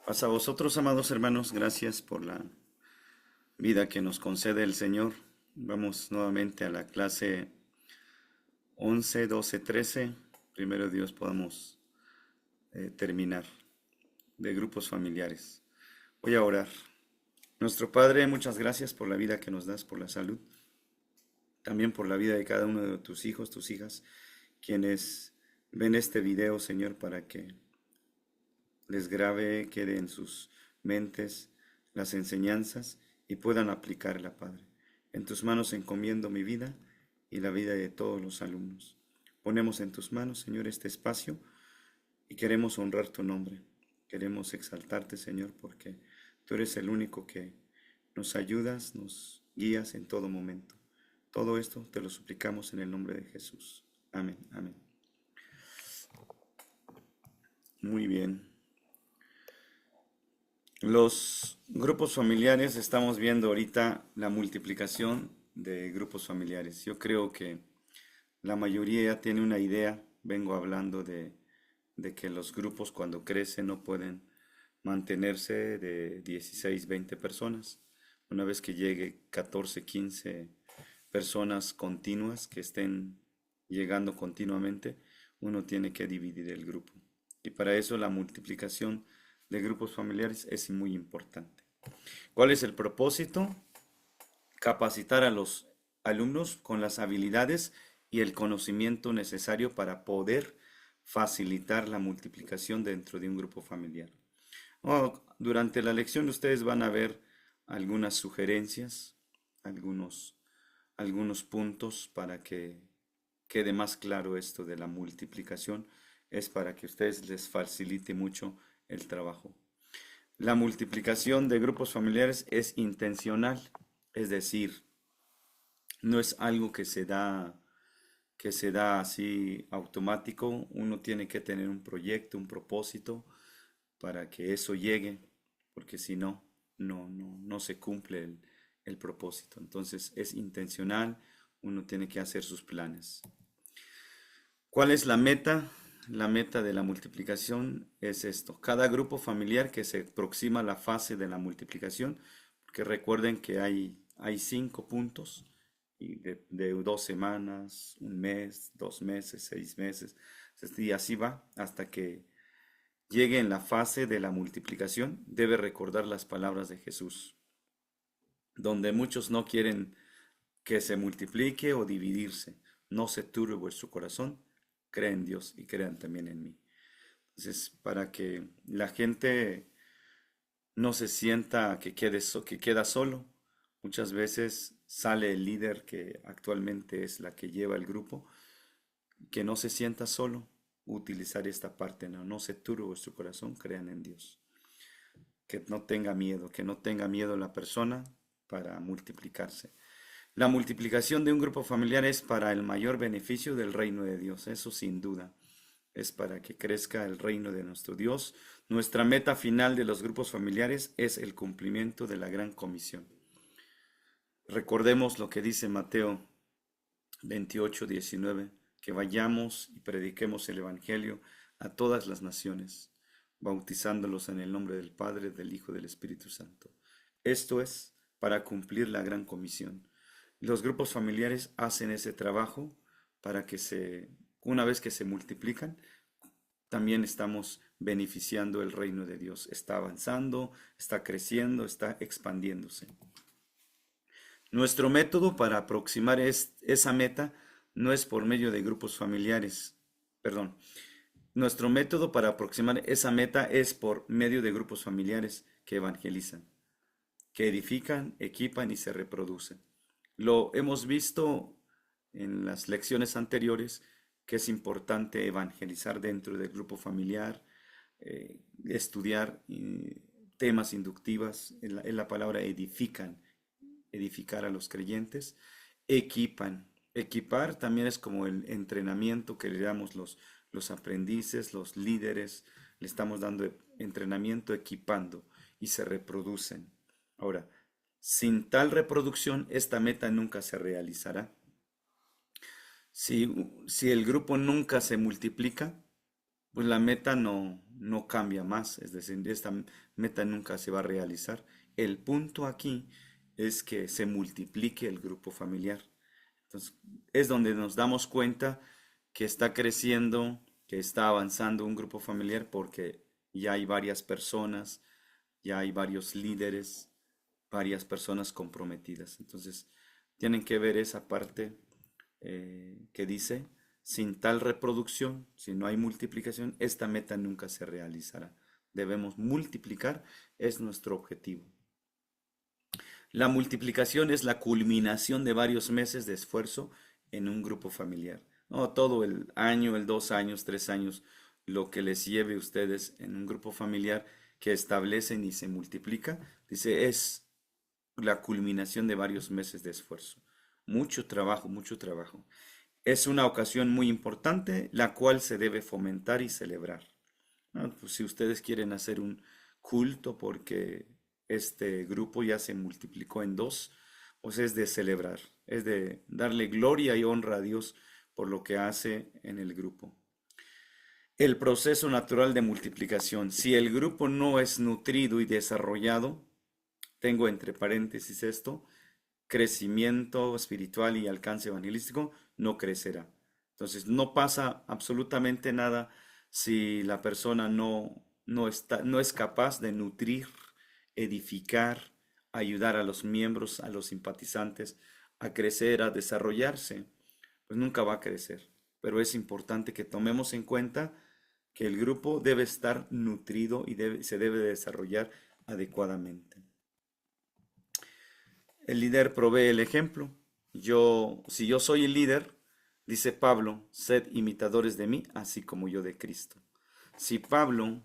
Paz a vosotros, amados hermanos, gracias por la vida que nos concede el Señor. Vamos nuevamente a la clase 11, 12, 13. Primero Dios podamos terminar de grupos familiares. Voy a orar. Nuestro Padre, muchas gracias por la vida que nos das, por la salud, también por la vida de cada uno de tus hijos, tus hijas, quienes ven este video, Señor, para que les grabe, quede en sus mentes las enseñanzas y puedan aplicarla, Padre. En tus manos encomiendo mi vida y la vida de todos los alumnos. Ponemos en tus manos, Señor, este espacio y queremos honrar tu nombre. Queremos exaltarte, Señor, porque tú eres el único que nos ayudas, nos guías en todo momento. Todo esto te lo suplicamos en el nombre de Jesús. Amén, amén. Muy bien. Los grupos familiares, estamos viendo ahorita la multiplicación de grupos familiares. Yo creo que la mayoría ya tiene una idea. Vengo hablando de que los grupos cuando crecen no pueden mantenerse de 16, 20 personas. Una vez que llegue 14, 15 personas continuas que estén llegando continuamente, uno tiene que dividir el grupo. Y para eso la multiplicación de grupos familiares es muy importante. ¿Cuál es el propósito? Capacitar a los alumnos con las habilidades y el conocimiento necesario para poder facilitar la multiplicación dentro de un grupo familiar. Durante la lección ustedes van a ver algunas sugerencias, algunos puntos para que quede más claro esto de la multiplicación. Es para que ustedes les facilite mucho el trabajo. La multiplicación de grupos familiares es intencional, es decir, no es algo que se da así automático. Uno tiene que tener un proyecto, un propósito para que eso llegue, porque si no, no se cumple el propósito. Entonces es intencional, uno tiene que hacer sus planes. ¿Cuál es la meta? La meta de la multiplicación es esto. Cada grupo familiar que se aproxima a la fase de la multiplicación, porque recuerden que hay 5 puntos y de 2 semanas, un mes, 2 meses, 6 meses, y así va hasta que llegue en la fase de la multiplicación. Debe recordar las palabras de Jesús, donde muchos no quieren que se multiplique o dividirse. No se turbe vuestro corazón, creen en Dios y crean también en mí. Entonces, para que la gente no se sienta que queda solo, muchas veces sale el líder que actualmente es la que lleva el grupo, que no se sienta solo, utilizar esta parte, no se turbe vuestro corazón, crean en Dios. Que no tenga miedo la persona para multiplicarse. La multiplicación de un grupo familiar es para el mayor beneficio del reino de Dios, eso sin duda. Es para que crezca el reino de nuestro Dios. Nuestra meta final de los grupos familiares es el cumplimiento de la gran comisión. Recordemos lo que dice Mateo 28, 19, que vayamos y prediquemos el Evangelio a todas las naciones, bautizándolos en el nombre del Padre, del Hijo y del Espíritu Santo. Esto es para cumplir la gran comisión. Los grupos familiares hacen ese trabajo para que una vez que se multiplican, también estamos beneficiando el reino de Dios. Está avanzando, está creciendo, está expandiéndose. Nuestro método para aproximar esa meta no es por medio de grupos familiares. Perdón. Nuestro método para aproximar esa meta es por medio de grupos familiares que evangelizan, que edifican, equipan y se reproducen. Lo hemos visto en las lecciones anteriores que es importante evangelizar dentro del grupo familiar, estudiar temas inductivas, en la palabra edifican, edificar a los creyentes, equipan. Equipar también es como el entrenamiento que le damos los aprendices, los líderes, le estamos dando entrenamiento equipando y se reproducen. Ahora, sin tal reproducción, esta meta nunca se realizará. Si el grupo nunca se multiplica, pues la meta no cambia más, es decir, esta meta nunca se va a realizar. El punto aquí es que se multiplique el grupo familiar. Entonces, es donde nos damos cuenta que está creciendo, que está avanzando un grupo familiar porque ya hay varias personas, ya hay varios líderes, varias personas comprometidas. Entonces, tienen que ver esa parte que dice, sin tal reproducción, si no hay multiplicación, esta meta nunca se realizará. Debemos multiplicar, es nuestro objetivo. La multiplicación es la culminación de varios meses de esfuerzo en un grupo familiar. No todo el año, el 2 años, 3 años, lo que les lleve a ustedes en un grupo familiar que establecen y se multiplica, dice, es la culminación de varios meses de esfuerzo. Mucho trabajo, mucho trabajo. Es una ocasión muy importante, la cual se debe fomentar y celebrar. ¿No? Pues si ustedes quieren hacer un culto porque este grupo ya se multiplicó en dos, pues es de celebrar, es de darle gloria y honra a Dios por lo que hace en el grupo. El proceso natural de multiplicación. Si el grupo no es nutrido y desarrollado, tengo entre paréntesis esto, crecimiento espiritual y alcance evangelístico, no crecerá. Entonces, no pasa absolutamente nada si la persona no es capaz de nutrir, edificar, ayudar a los miembros, a los simpatizantes a crecer, a desarrollarse, pues nunca va a crecer. Pero es importante que tomemos en cuenta que el grupo debe estar nutrido y se debe desarrollar adecuadamente. El líder provee el ejemplo. Si yo soy el líder, dice Pablo, sed imitadores de mí, así como yo de Cristo. Si Pablo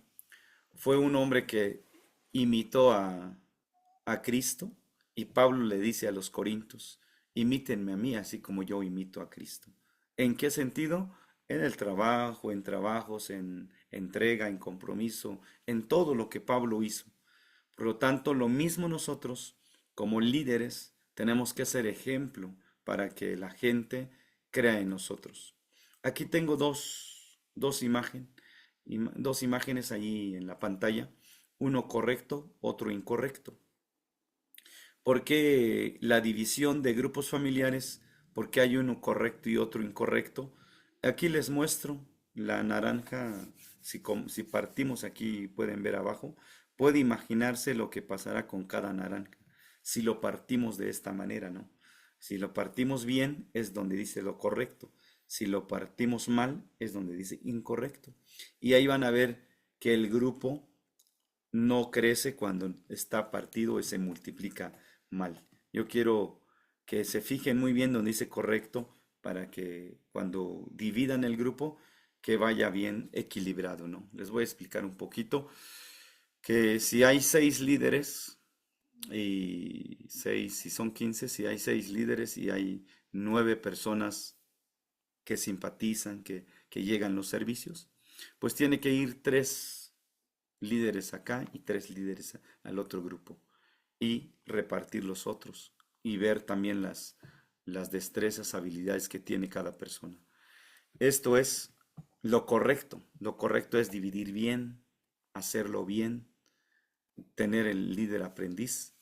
fue un hombre que imitó a Cristo, y Pablo le dice a los corintios, imítenme a mí, así como yo imito a Cristo. ¿En qué sentido? En el trabajo, en trabajos, en entrega, en compromiso, en todo lo que Pablo hizo. Por lo tanto, lo mismo nosotros, como líderes, tenemos que ser ejemplo para que la gente crea en nosotros. Aquí tengo dos imágenes ahí en la pantalla, uno correcto, otro incorrecto. ¿Por qué la división de grupos familiares? ¿Por qué hay uno correcto y otro incorrecto? Aquí les muestro la naranja, si partimos aquí, pueden ver abajo, puede imaginarse lo que pasará con cada naranja. Si lo partimos de esta manera, ¿no? Si lo partimos bien, es donde dice lo correcto. Si lo partimos mal, es donde dice incorrecto. Y ahí van a ver que el grupo no crece cuando está partido y se multiplica mal. Yo quiero que se fijen muy bien donde dice correcto para que cuando dividan el grupo que vaya bien equilibrado, ¿no? Les voy a explicar un poquito que si hay 6 líderes y si son 15, si hay 6 líderes y hay 9 personas que simpatizan, que llegan los servicios, pues tiene que ir 3 líderes acá y 3 líderes al otro grupo y repartir los otros y ver también las destrezas, habilidades que tiene cada persona. Esto es lo correcto. Lo correcto es dividir bien, hacerlo bien, tener el líder aprendiz.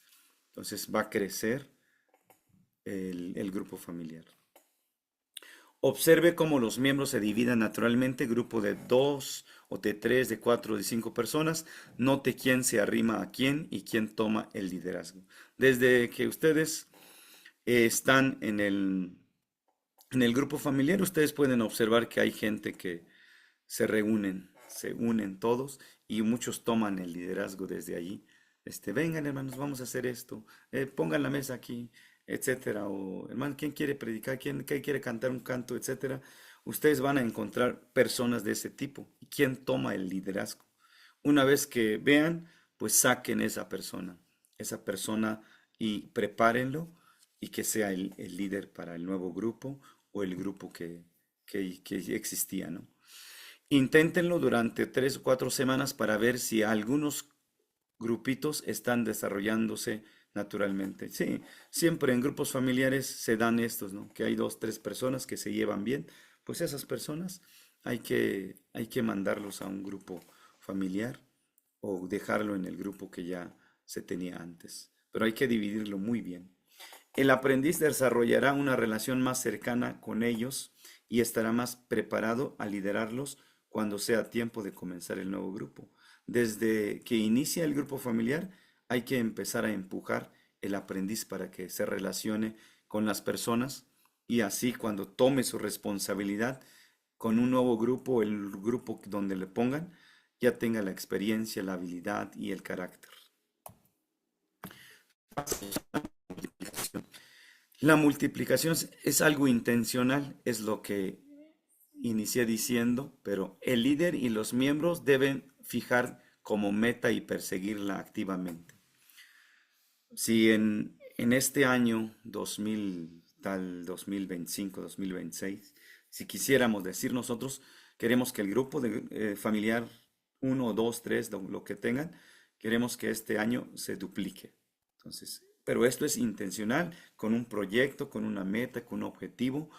Entonces va a crecer el grupo familiar. Observe cómo los miembros se dividen naturalmente, grupo de 2 o de 3, de 4, de 5 personas. Note quién se arrima a quién y quién toma el liderazgo. Desde que ustedes están en el grupo familiar, ustedes pueden observar que hay gente que se unen todos y muchos toman el liderazgo desde allí. Vengan hermanos, vamos a hacer esto, pongan la mesa aquí, etcétera, o hermano, ¿quién quiere predicar? ¿Quién quiere cantar un canto, etcétera? Ustedes van a encontrar personas de ese tipo. ¿Y quién toma el liderazgo? Una vez que vean, pues saquen esa persona y prepárenlo y que sea el líder para el nuevo grupo o el grupo que ya existía, ¿no? Inténtenlo durante 3 o 4 semanas para ver si algunos grupitos están desarrollándose naturalmente. Sí, siempre en grupos familiares se dan estos, ¿no? Que hay 2, 3 personas que se llevan bien, pues esas personas hay que mandarlos a un grupo familiar o dejarlo en el grupo que ya se tenía antes. Pero hay que dividirlo muy bien. El aprendiz desarrollará una relación más cercana con ellos y estará más preparado a liderarlos cuando sea tiempo de comenzar el nuevo grupo. Desde que inicia el grupo familiar, hay que empezar a empujar el aprendiz para que se relacione con las personas y así cuando tome su responsabilidad con un nuevo grupo, el grupo donde le pongan, ya tenga la experiencia, la habilidad y el carácter. La multiplicación es algo intencional, es lo que inicié diciendo, pero el líder y los miembros deben fijar como meta y perseguirla activamente. Si en este año 2000, tal 2025, 2026, si quisiéramos decir nosotros, queremos que el grupo de, familiar uno, 2, 3, lo que tengan, queremos que este año se duplique. Entonces, pero esto es intencional, con un proyecto, con una meta, con un objetivo,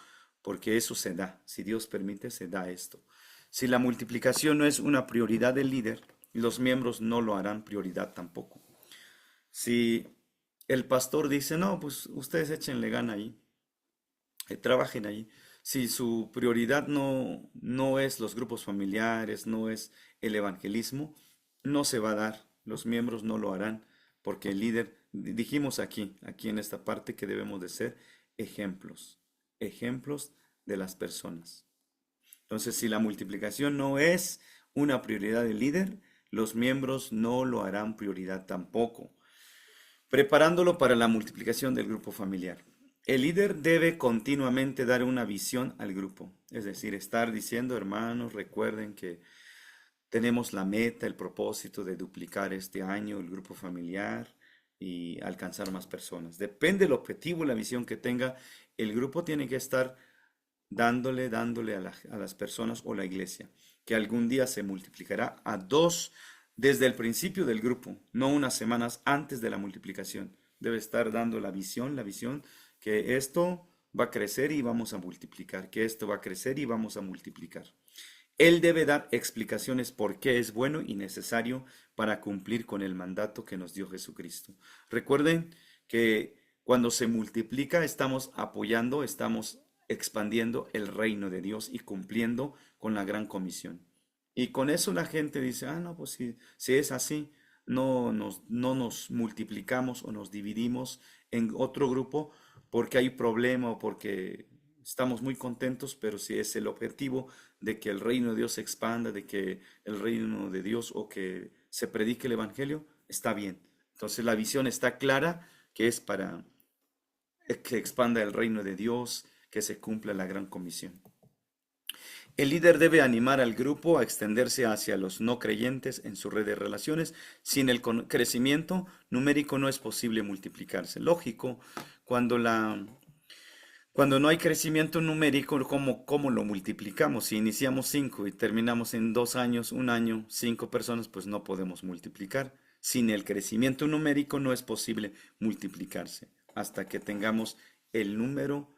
porque eso se da. Si Dios permite, se da esto. Si la multiplicación no es una prioridad del líder, los miembros no lo harán prioridad tampoco. Si el pastor dice, no, pues ustedes échenle gana ahí, trabajen ahí. Si su prioridad no es los grupos familiares, no es el evangelismo, no se va a dar. Los miembros no lo harán, porque el líder, dijimos aquí en esta parte, que debemos de ser ejemplos, ejemplos de las personas. Entonces, si la multiplicación no es una prioridad del líder, los miembros no lo harán prioridad tampoco, preparándolo para la multiplicación del grupo familiar. El líder debe continuamente dar una visión al grupo, es decir, estar diciendo, hermanos, recuerden que tenemos la meta, el propósito de duplicar este año el grupo familiar y alcanzar más personas. Depende del objetivo, la visión que tenga, el grupo tiene que estar dándole a las personas o la iglesia, que algún día se multiplicará a dos desde el principio del grupo, no unas semanas antes de la multiplicación. Debe estar dando la visión que esto va a crecer y vamos a multiplicar, que esto va a crecer y vamos a multiplicar. Él debe dar explicaciones por qué es bueno y necesario para cumplir con el mandato que nos dio Jesucristo. Recuerden que cuando se multiplica estamos apoyando, estamos expandiendo el reino de Dios y cumpliendo con la gran comisión. Y con eso la gente dice, ah, no, pues si es así, no nos multiplicamos o nos dividimos en otro grupo porque hay problema o porque estamos muy contentos, pero si es el objetivo de que el reino de Dios se expanda, de que el reino de Dios o que se predique el evangelio, está bien. Entonces la visión está clara que es para que expanda el reino de Dios, que se cumpla la gran comisión. El líder debe animar al grupo a extenderse hacia los no creyentes en su red de relaciones. Sin el crecimiento numérico no es posible multiplicarse. Lógico, cuando cuando no hay crecimiento numérico, ¿cómo lo multiplicamos? Si iniciamos 5 y terminamos en 2 años, un año, 5 personas, pues no podemos multiplicar. Sin el crecimiento numérico no es posible multiplicarse hasta que tengamos el número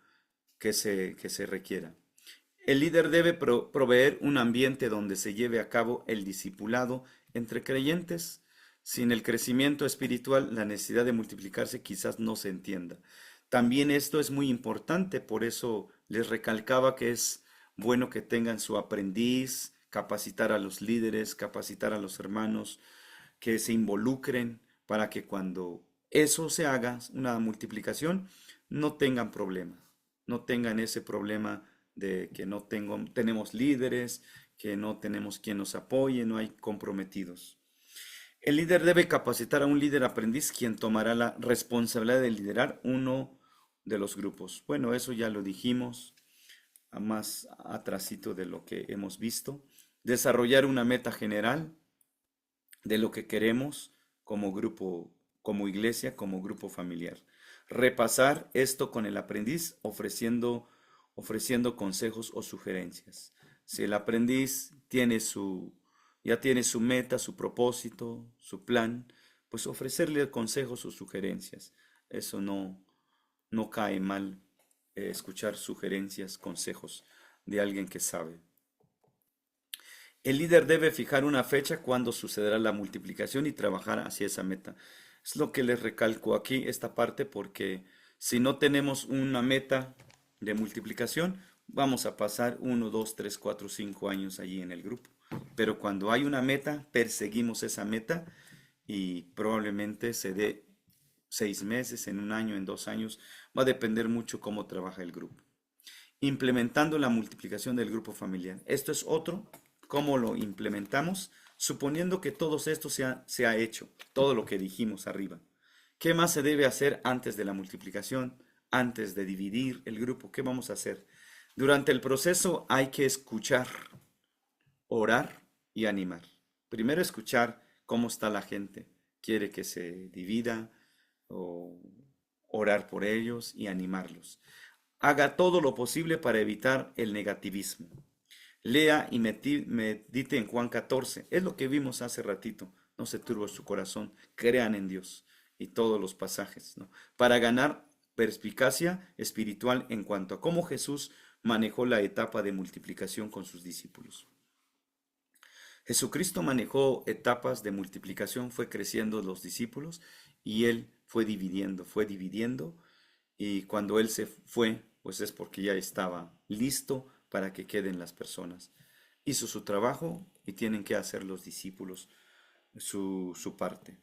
que se requiera. El líder debe proveer un ambiente donde se lleve a cabo el discipulado entre creyentes. Sin el crecimiento espiritual, la necesidad de multiplicarse quizás no se entienda. También esto es muy importante, por eso les recalcaba que es bueno que tengan su aprendiz, capacitar a los líderes, capacitar a los hermanos, que se involucren para que cuando eso se haga, una multiplicación, no tengan problema, no tengan ese problema de que no tenemos líderes, que no tenemos quien nos apoye, no hay comprometidos. El líder debe capacitar a un líder aprendiz quien tomará la responsabilidad de liderar uno de los grupos. Bueno, eso ya lo dijimos a más atrasito de lo que hemos visto. Desarrollar una meta general de lo que queremos como grupo, como iglesia, como grupo familiar. Repasar esto con el aprendiz ofreciendo consejos o sugerencias. Si el aprendiz ya tiene su meta, su propósito, su plan, pues ofrecerle consejos o sugerencias. Eso no cae mal, escuchar sugerencias, consejos de alguien que sabe. El líder debe fijar una fecha cuando sucederá la multiplicación y trabajar hacia esa meta. Es lo que les recalco aquí, esta parte, porque si no tenemos una meta de multiplicación, vamos a pasar 1, 2, 3, 4, 5 años allí en el grupo. Pero cuando hay una meta, perseguimos esa meta y probablemente se dé 6 meses, en un año, en 2 años. Va a depender mucho cómo trabaja el grupo. Implementando la multiplicación del grupo familiar. Esto es otro. ¿Cómo lo implementamos? Suponiendo que todo esto se ha hecho, todo lo que dijimos arriba. ¿Qué más se debe hacer antes de la multiplicación? Antes de dividir el grupo, ¿qué vamos a hacer? Durante el proceso hay que escuchar, orar y animar. Primero escuchar cómo está la gente. ¿Quiere que se divida? O orar por ellos y animarlos. Haga todo lo posible para evitar el negativismo. Lea y medite en Juan 14. Es lo que vimos hace ratito. No se turbe su corazón. Crean en Dios. Y todos los pasajes, ¿no? Para ganar perspicacia espiritual en cuanto a cómo Jesús manejó la etapa de multiplicación con sus discípulos. Jesucristo manejó etapas de multiplicación, fue creciendo los discípulos y él fue dividiendo, y cuando él se fue, pues es porque ya estaba listo para que queden las personas. Hizo su trabajo y tienen que hacer los discípulos su parte.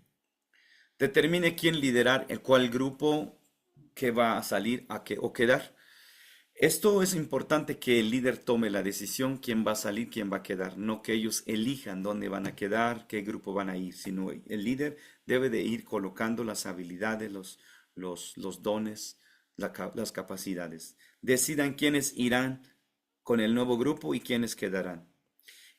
Determine quién liderar, el cual grupo que va a salir o quedar. Esto es importante, que el líder tome la decisión quién va a salir, quién va a quedar, no que ellos elijan dónde van a quedar, qué grupo van a ir, sino el líder debe de ir colocando las habilidades, los dones, las capacidades. Decidan quiénes irán con el nuevo grupo y quiénes quedarán.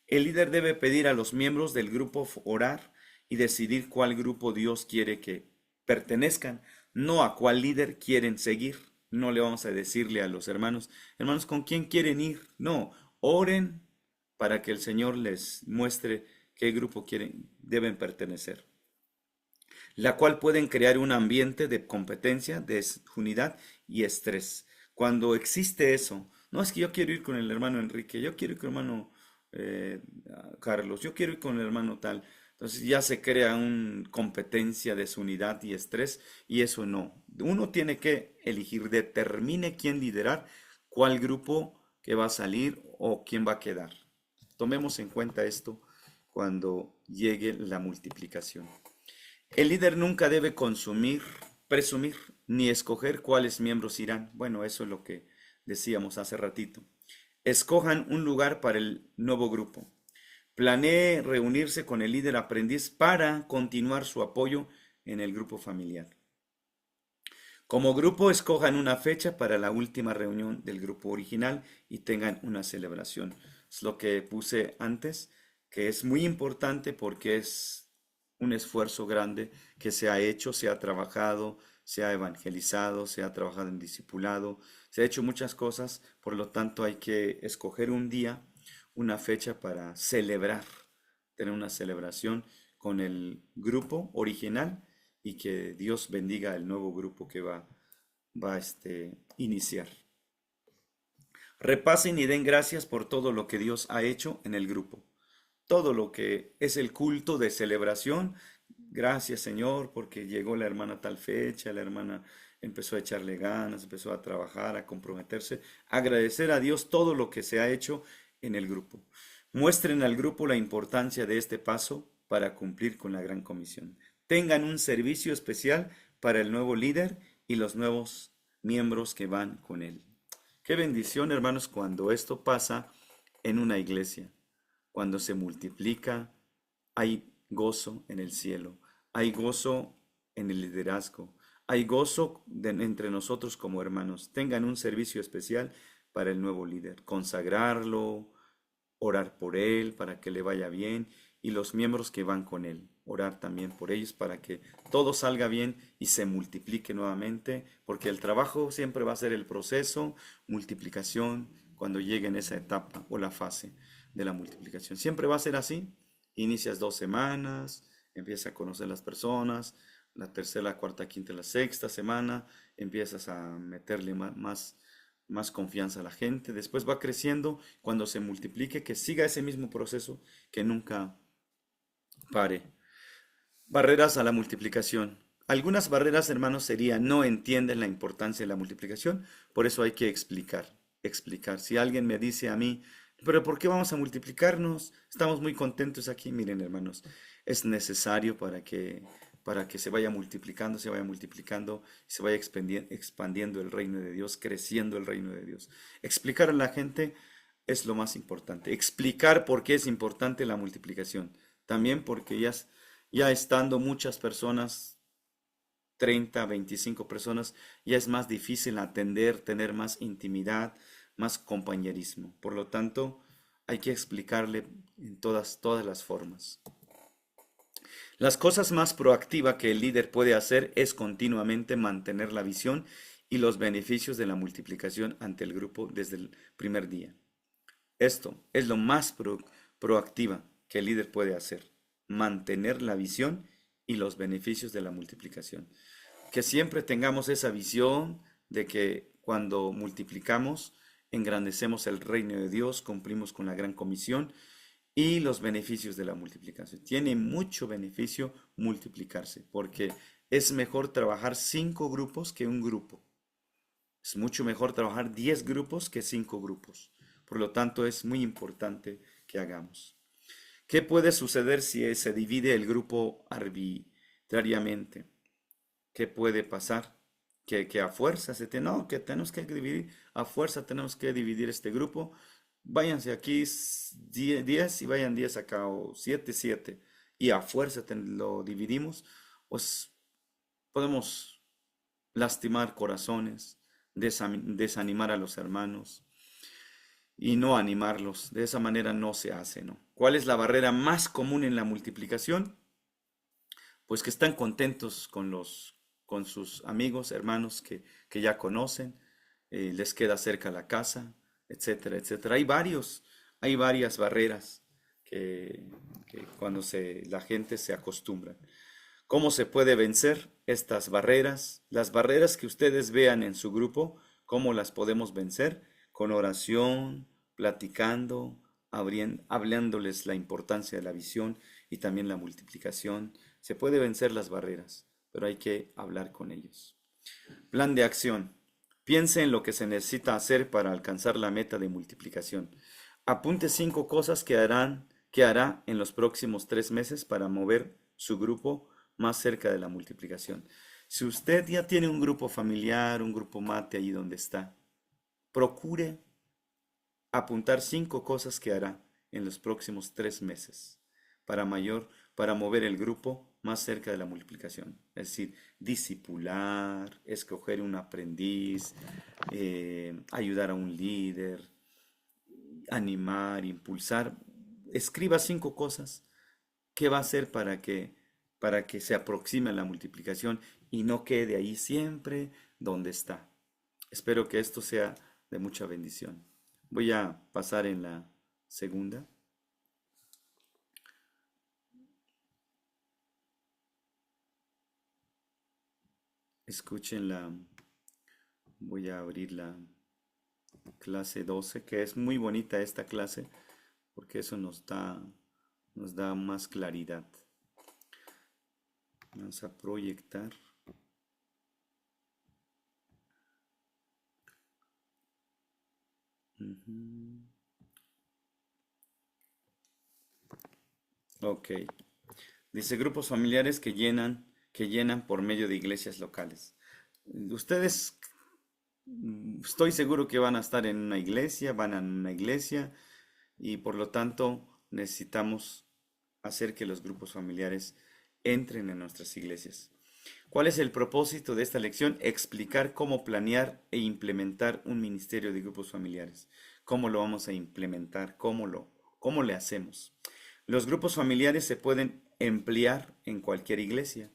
El líder debe pedir a los miembros del grupo orar y decidir cuál grupo Dios quiere que pertenezcan, no a cuál líder quieren seguir. No le vamos a decirle a los hermanos, hermanos, ¿con quién quieren ir? No, oren para que el Señor les muestre qué grupo deben pertenecer, la cual pueden crear un ambiente de competencia, de unidad y estrés. Cuando existe eso, no es que yo quiero ir con el hermano Enrique, yo quiero ir con el hermano eh, Carlos, yo quiero ir con el hermano tal. Entonces ya se crea una competencia, desunidad y estrés, y eso no. Uno tiene que elegir, determine quién liderar, cuál grupo que va a salir o quién va a quedar. Tomemos en cuenta esto cuando llegue la multiplicación. El líder nunca debe presumir, ni escoger cuáles miembros irán. Bueno, eso es lo que decíamos hace ratito. Escojan un lugar para el nuevo grupo. Planee reunirse con el líder aprendiz para continuar su apoyo en el grupo familiar. Como grupo, escojan una fecha para la última reunión del grupo original y tengan una celebración. Es lo que puse antes, que es muy importante porque es un esfuerzo grande que se ha hecho, se ha trabajado, se ha evangelizado, se ha trabajado en discipulado, se ha hecho muchas cosas, por lo tanto hay que escoger un día, una fecha para celebrar, tener una celebración con el grupo original y que Dios bendiga el nuevo grupo que va a iniciar. Repasen y den gracias por todo lo que Dios ha hecho en el grupo. Todo lo que es el culto de celebración. Gracias, Señor, porque llegó la hermana a tal fecha, la hermana empezó a echarle ganas, empezó a trabajar, a comprometerse. Agradecer a Dios todo lo que se ha hecho en el grupo. Muestren al grupo la importancia de este paso para cumplir con la gran comisión. Tengan un servicio especial para el nuevo líder y los nuevos miembros que van con él. Qué bendición, hermanos, cuando esto pasa en una iglesia. Cuando se multiplica, hay gozo en el cielo, hay gozo en el liderazgo, hay gozo entre nosotros como hermanos. Tengan un servicio especial para el nuevo líder, consagrarlo, orar por él para que le vaya bien, y los miembros que van con él, orar también por ellos para que todo salga bien y se multiplique nuevamente, porque el trabajo siempre va a ser el proceso, multiplicación, cuando llegue en esa etapa o la fase de la multiplicación. Siempre va a ser así. Inicias 2 semanas, empiezas a conocer las personas, la tercera, la cuarta, quinta, la sexta semana, empiezas a meterle más más confianza a la gente, después va creciendo, cuando se multiplique, que siga ese mismo proceso, que nunca pare. Barreras a la multiplicación. Algunas barreras, hermanos, serían no entienden la importancia de la multiplicación, por eso hay que explicar. Si alguien me dice a mí, pero ¿por qué vamos a multiplicarnos? Estamos muy contentos aquí. Miren, hermanos, es necesario para que se vaya multiplicando, se vaya expandiendo el reino de Dios, creciendo el reino de Dios. Explicar a la gente es lo más importante. Explicar por qué es importante la multiplicación. También porque ya estando muchas personas, 30, 25 personas, ya es más difícil atender, tener más intimidad, más compañerismo. Por lo tanto, hay que explicarle en todas las formas. Las cosas más proactivas que el líder puede hacer es continuamente mantener la visión y los beneficios de la multiplicación ante el grupo desde el primer día. Esto es lo más proactiva que el líder puede hacer, mantener la visión y los beneficios de la multiplicación. Que siempre tengamos esa visión de que cuando multiplicamos, engrandecemos el reino de Dios, cumplimos con la gran comisión y los beneficios de la multiplicación. Tiene mucho beneficio multiplicarse, porque es mejor trabajar 5 grupos que un grupo. Es mucho mejor trabajar 10 grupos que 5 grupos. Por lo tanto, es muy importante que hagamos. ¿Qué puede suceder si se divide el grupo arbitrariamente? ¿Qué puede pasar? Que a fuerza no, que tenemos que dividir, a fuerza tenemos que dividir este grupo. Váyanse aquí 10 y vayan 10 acá, o 7 7, y a fuerza lo dividimos, pues podemos lastimar corazones, desanimar a los hermanos y no animarlos. De esa manera no se hace, ¿no? ¿Cuál es la barrera más común en la multiplicación? Pues que están contentos con sus amigos, hermanos que ya conocen, les queda cerca la casa, etcétera, etcétera. Hay varias barreras que cuando la gente se acostumbra. ¿Cómo se puede vencer estas barreras? Las barreras que ustedes vean en su grupo, ¿cómo las podemos vencer? Con oración, platicando, hablándoles la importancia de la visión y también la multiplicación. Se puede vencer las barreras, pero hay que hablar con ellos. Plan de acción. Piense en lo que se necesita hacer para alcanzar la meta de multiplicación. Apunte 5 cosas que hará en los próximos 3 meses para mover su grupo más cerca de la multiplicación. Si usted ya tiene un grupo familiar, un grupo mate allí donde está, procure apuntar 5 cosas que hará en los próximos 3 meses para mover el grupo más cerca de la multiplicación. Es decir, discipular, escoger un aprendiz, ayudar a un líder, animar, impulsar. Escriba 5 cosas que va a hacer para que se aproxime a la multiplicación y no quede ahí siempre donde está. Espero que esto sea de mucha bendición. Voy a pasar en la segunda. Escuchen voy a abrir la clase 12, que es muy bonita esta clase, porque eso nos da más claridad. Vamos a proyectar. Ujú. Ok. Dice grupos familiares que llenan por medio de iglesias locales. Ustedes, estoy seguro que van a estar en una iglesia, van a una iglesia y por lo tanto necesitamos hacer que los grupos familiares entren en nuestras iglesias. ¿Cuál es el propósito de esta lección? Explicar cómo planear e implementar un ministerio de grupos familiares. ¿Cómo lo vamos a implementar? ¿Cómo le hacemos? Los grupos familiares se pueden emplear en cualquier iglesia,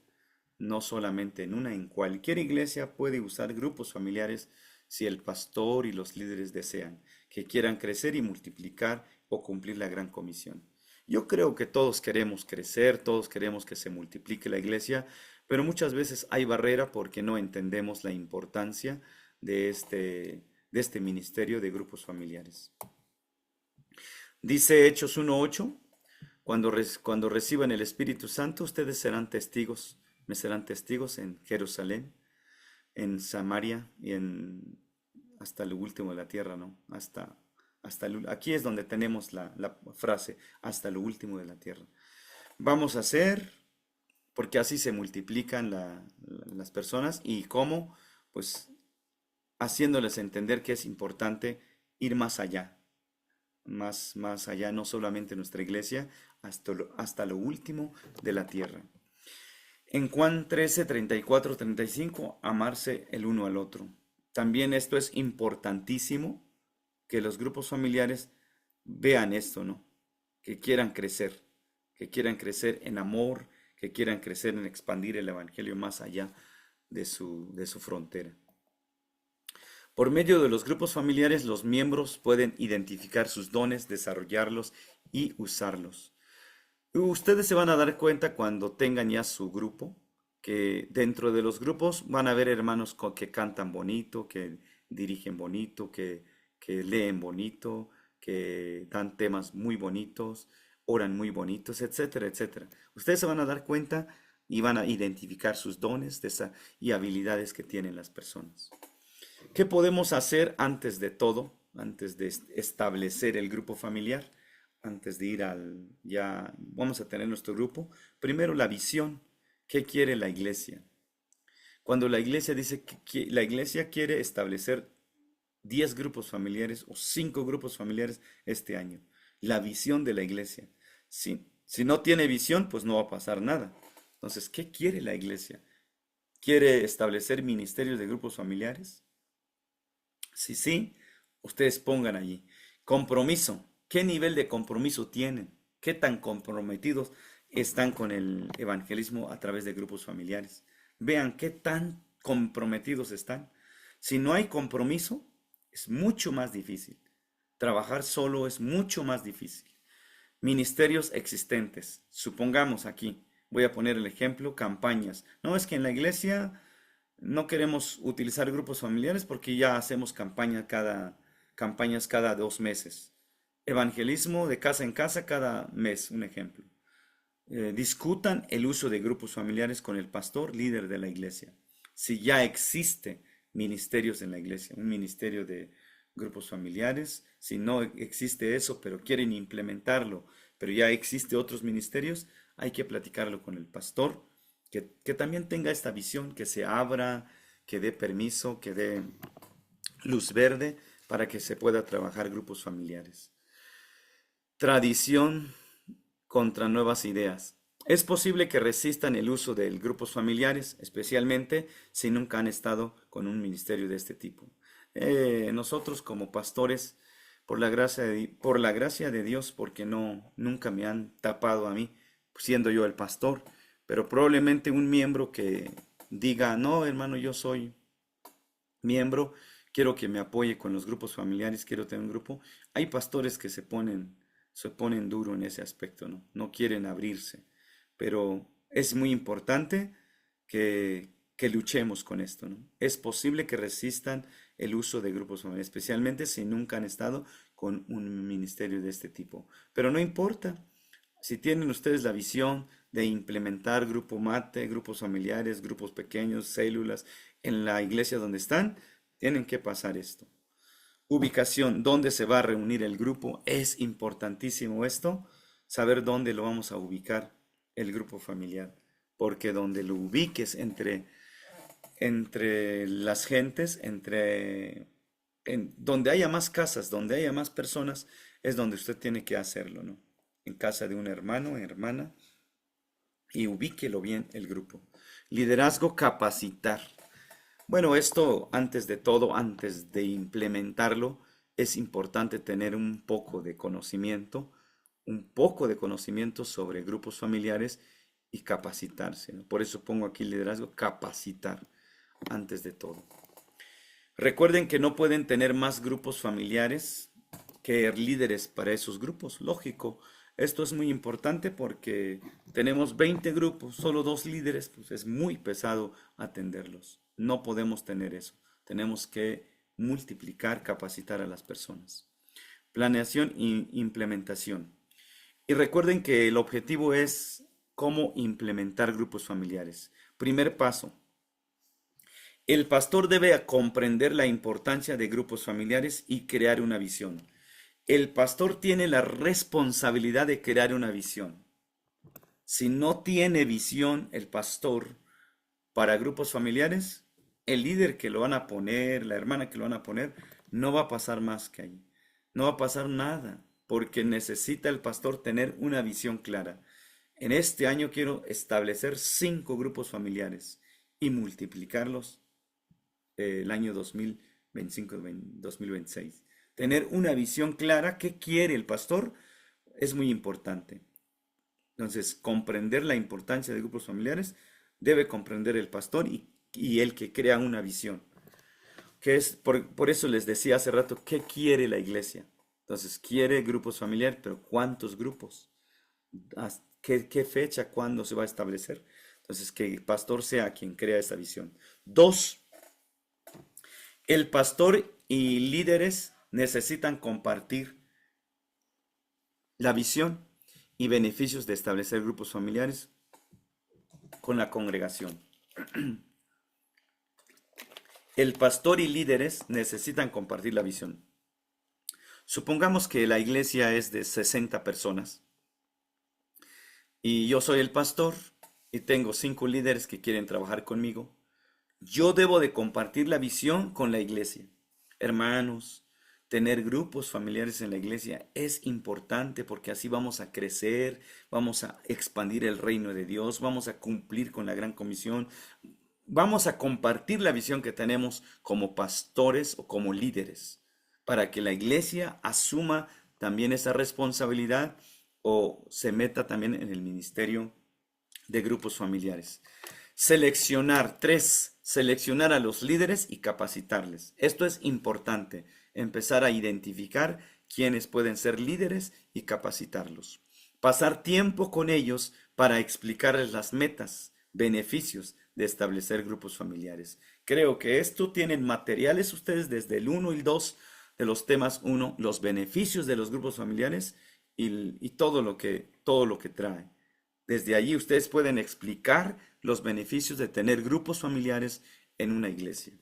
no solamente en una. En cualquier iglesia puede usar grupos familiares si el pastor y los líderes desean, que quieran crecer y multiplicar o cumplir la gran comisión. Yo creo que todos queremos crecer, todos queremos que se multiplique la iglesia, pero muchas veces hay barrera porque no entendemos la importancia de de este ministerio de grupos familiares. Dice Hechos 1:8, cuando reciban el Espíritu Santo, ustedes serán testigos, me serán testigos en Jerusalén, en Samaria y hasta lo último de la tierra, ¿no? Aquí es donde tenemos la frase, hasta lo último de la tierra. Vamos a hacer, porque así se multiplican las personas. ¿Y cómo? Pues haciéndoles entender que es importante ir más allá, más allá, no solamente nuestra iglesia, hasta lo último de la tierra. En Juan 13, 34, 35, amarse el uno al otro. También esto es importantísimo, que los grupos familiares vean esto, ¿no? Que quieran crecer en amor, que quieran crecer en expandir el evangelio más allá de su frontera. Por medio de los grupos familiares, los miembros pueden identificar sus dones, desarrollarlos y usarlos. Ustedes se van a dar cuenta cuando tengan ya su grupo, que dentro de los grupos van a haber hermanos que cantan bonito, que dirigen bonito, que leen bonito, que dan temas muy bonitos, oran muy bonitos, etcétera, etcétera. Ustedes se van a dar cuenta y van a identificar sus dones y habilidades que tienen las personas. ¿Qué podemos hacer antes de todo, antes de establecer el grupo familiar? Antes de ir ya vamos a tener nuestro grupo. Primero, la visión. ¿Qué quiere la iglesia? Cuando la iglesia dice que la iglesia quiere establecer 10 grupos familiares o 5 grupos familiares este año. La visión de la iglesia. Si no tiene visión, pues no va a pasar nada. Entonces, ¿qué quiere la iglesia? ¿Quiere establecer ministerios de grupos familiares? Sí, ustedes pongan allí. Compromiso. ¿Qué nivel de compromiso tienen? ¿Qué tan comprometidos están con el evangelismo a través de grupos familiares? Vean qué tan comprometidos están. Si no hay compromiso, es mucho más difícil. Trabajar solo es mucho más difícil. Ministerios existentes. Supongamos aquí, voy a poner el ejemplo, campañas. No es que en la iglesia no queremos utilizar grupos familiares porque ya hacemos campañas cada 2 meses. Evangelismo de casa en casa cada mes, un ejemplo. Discutan el uso de grupos familiares con el pastor, líder de la iglesia. Si ya existe ministerios en la iglesia, un ministerio de grupos familiares, si no existe eso, pero quieren implementarlo, pero ya existe otros ministerios, hay que platicarlo con el pastor, que también tenga esta visión, que se abra, que dé permiso, que dé luz verde para que se pueda trabajar grupos familiares. Tradición contra nuevas ideas. Es posible que resistan el uso de grupos familiares, especialmente si nunca han estado con un ministerio de este tipo. Nosotros como pastores, por la gracia de Dios, porque nunca me han tapado a mí, siendo yo el pastor, pero probablemente un miembro que diga, no, hermano, yo soy miembro, quiero que me apoye con los grupos familiares, quiero tener un grupo. Hay pastores que se ponen duro en ese aspecto, ¿no? No quieren abrirse, pero es muy importante que luchemos con esto, ¿no? Es posible que resistan el uso de grupos familiares, especialmente si nunca han estado con un ministerio de este tipo. Pero no importa, si tienen ustedes la visión de implementar grupo mate, grupos familiares, grupos pequeños, células, en la iglesia donde están, tienen que pasar esto. Ubicación, dónde se va a reunir el grupo, es importantísimo esto, saber dónde lo vamos a ubicar el grupo familiar, porque donde lo ubiques entre las gentes, donde haya más casas, donde haya más personas, es donde usted tiene que hacerlo, ¿no? En casa de un hermano, hermana, y ubíquelo bien el grupo. Liderazgo, capacitar. Bueno, esto antes de todo, antes de implementarlo, es importante tener un poco de conocimiento sobre grupos familiares y capacitarse, ¿no? Por eso pongo aquí liderazgo, capacitar antes de todo. Recuerden que no pueden tener más grupos familiares que líderes para esos grupos, lógico. Esto es muy importante porque tenemos 20 grupos, solo 2 líderes, pues es muy pesado atenderlos. No podemos tener eso. Tenemos que multiplicar, capacitar a las personas. Planeación e implementación. Y recuerden que el objetivo es cómo implementar grupos familiares. Primer paso, el pastor debe comprender la importancia de grupos familiares y crear una visión. El pastor tiene la responsabilidad de crear una visión. Si no tiene visión el pastor para grupos familiares, el líder que lo van a poner, la hermana que lo van a poner, no va a pasar más que ahí. No va a pasar nada, porque necesita el pastor tener una visión clara. En este año quiero establecer 5 grupos familiares y multiplicarlos el año 2025-2026. Tener una visión clara, qué quiere el pastor, es muy importante. Entonces, comprender la importancia de grupos familiares debe comprender el pastor y el que crea una visión. Que es, por eso les decía hace rato, ¿qué quiere la iglesia? Entonces, quiere grupos familiares, pero ¿cuántos grupos? ¿Qué fecha, cuándo se va a establecer? Entonces, que el pastor sea quien crea esa visión. 2, el pastor y líderes necesitan compartir la visión y beneficios de establecer grupos familiares con la congregación. El pastor y líderes necesitan compartir la visión. Supongamos que la iglesia es de 60 personas y yo soy el pastor y tengo 5 líderes que quieren trabajar conmigo. Yo debo de compartir la visión con la iglesia. Hermanos, tener grupos familiares en la iglesia es importante porque así vamos a crecer, vamos a expandir el reino de Dios, vamos a cumplir con la gran comisión, vamos a compartir la visión que tenemos como pastores o como líderes, para que la iglesia asuma también esa responsabilidad o se meta también en el ministerio de grupos familiares. Seleccionar, 3, seleccionar a los líderes y capacitarles. Esto es importante, empezar a identificar quiénes pueden ser líderes y capacitarlos. Pasar tiempo con ellos para explicarles las metas, beneficios de establecer grupos familiares. Creo que esto tienen materiales ustedes desde el 1 y el 2 de los temas 1, los beneficios de los grupos familiares y todo lo que trae. Desde allí ustedes pueden explicar los beneficios de tener grupos familiares en una iglesia.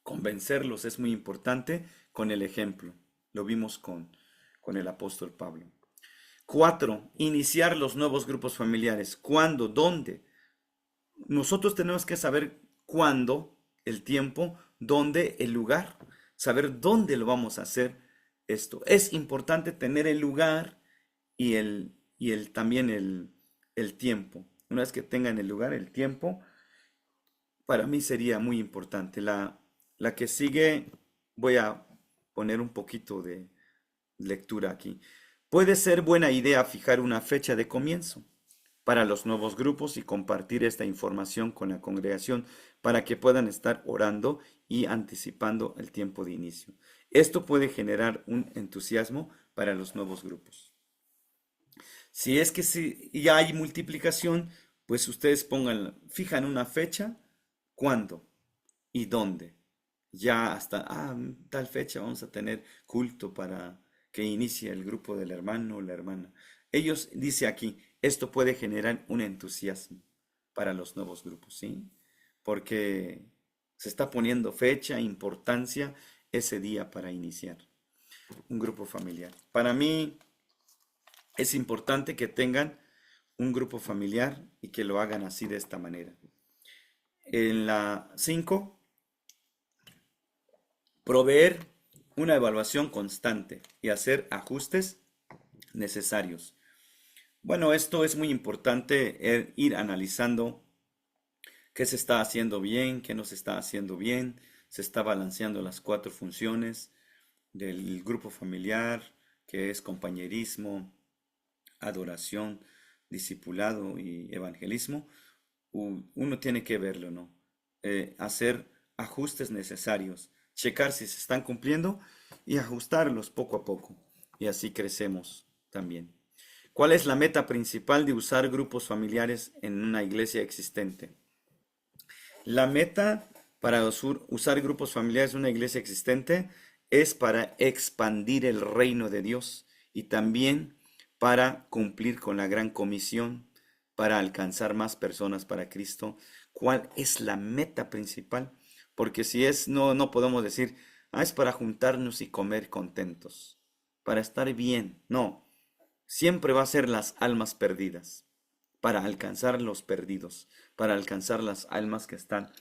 Convencerlos es muy importante con el ejemplo. Lo vimos con el apóstol Pablo. 4, iniciar los nuevos grupos familiares. ¿Cuándo? ¿Dónde? Nosotros tenemos que saber cuándo, el tiempo, dónde, el lugar. Saber dónde lo vamos a hacer esto. Es importante tener el lugar y también el tiempo. Una vez que tengan el lugar, el tiempo, para mí sería muy importante. La que sigue, voy a poner un poquito de lectura aquí. Puede ser buena idea fijar una fecha de comienzo para los nuevos grupos y compartir esta información con la congregación para que puedan estar orando y anticipando el tiempo de inicio. Esto puede generar un entusiasmo para los nuevos grupos. Si es que ya hay multiplicación, pues ustedes fijan una fecha, cuándo y dónde. Ya hasta tal fecha vamos a tener culto para que inicie el grupo del hermano o la hermana. Ellos, dice aquí, esto puede generar un entusiasmo para los nuevos grupos, ¿sí? Porque se está poniendo fecha, importancia ese día para iniciar un grupo familiar. Para mí es importante que tengan un grupo familiar y que lo hagan así de esta manera. En la 5, proveer una evaluación constante y hacer ajustes necesarios. Bueno, esto es muy importante, ir analizando qué se está haciendo bien, qué no se está haciendo bien, se está balanceando las 4 funciones del grupo familiar, que es compañerismo, adoración, discipulado y evangelismo. Uno tiene que verlo, ¿no? Hacer ajustes necesarios, checar si se están cumpliendo y ajustarlos poco a poco. Y así crecemos también. ¿Cuál es la meta principal de usar grupos familiares en una iglesia existente? La meta para usar grupos familiares en una iglesia existente es para expandir el reino de Dios y también para cumplir con la gran comisión, para alcanzar más personas para Cristo. ¿Cuál es la meta principal? Porque si es, no podemos decir, es para juntarnos y comer contentos, para estar bien. No, siempre va a ser las almas perdidas, para alcanzar los perdidos, para alcanzar las almas que están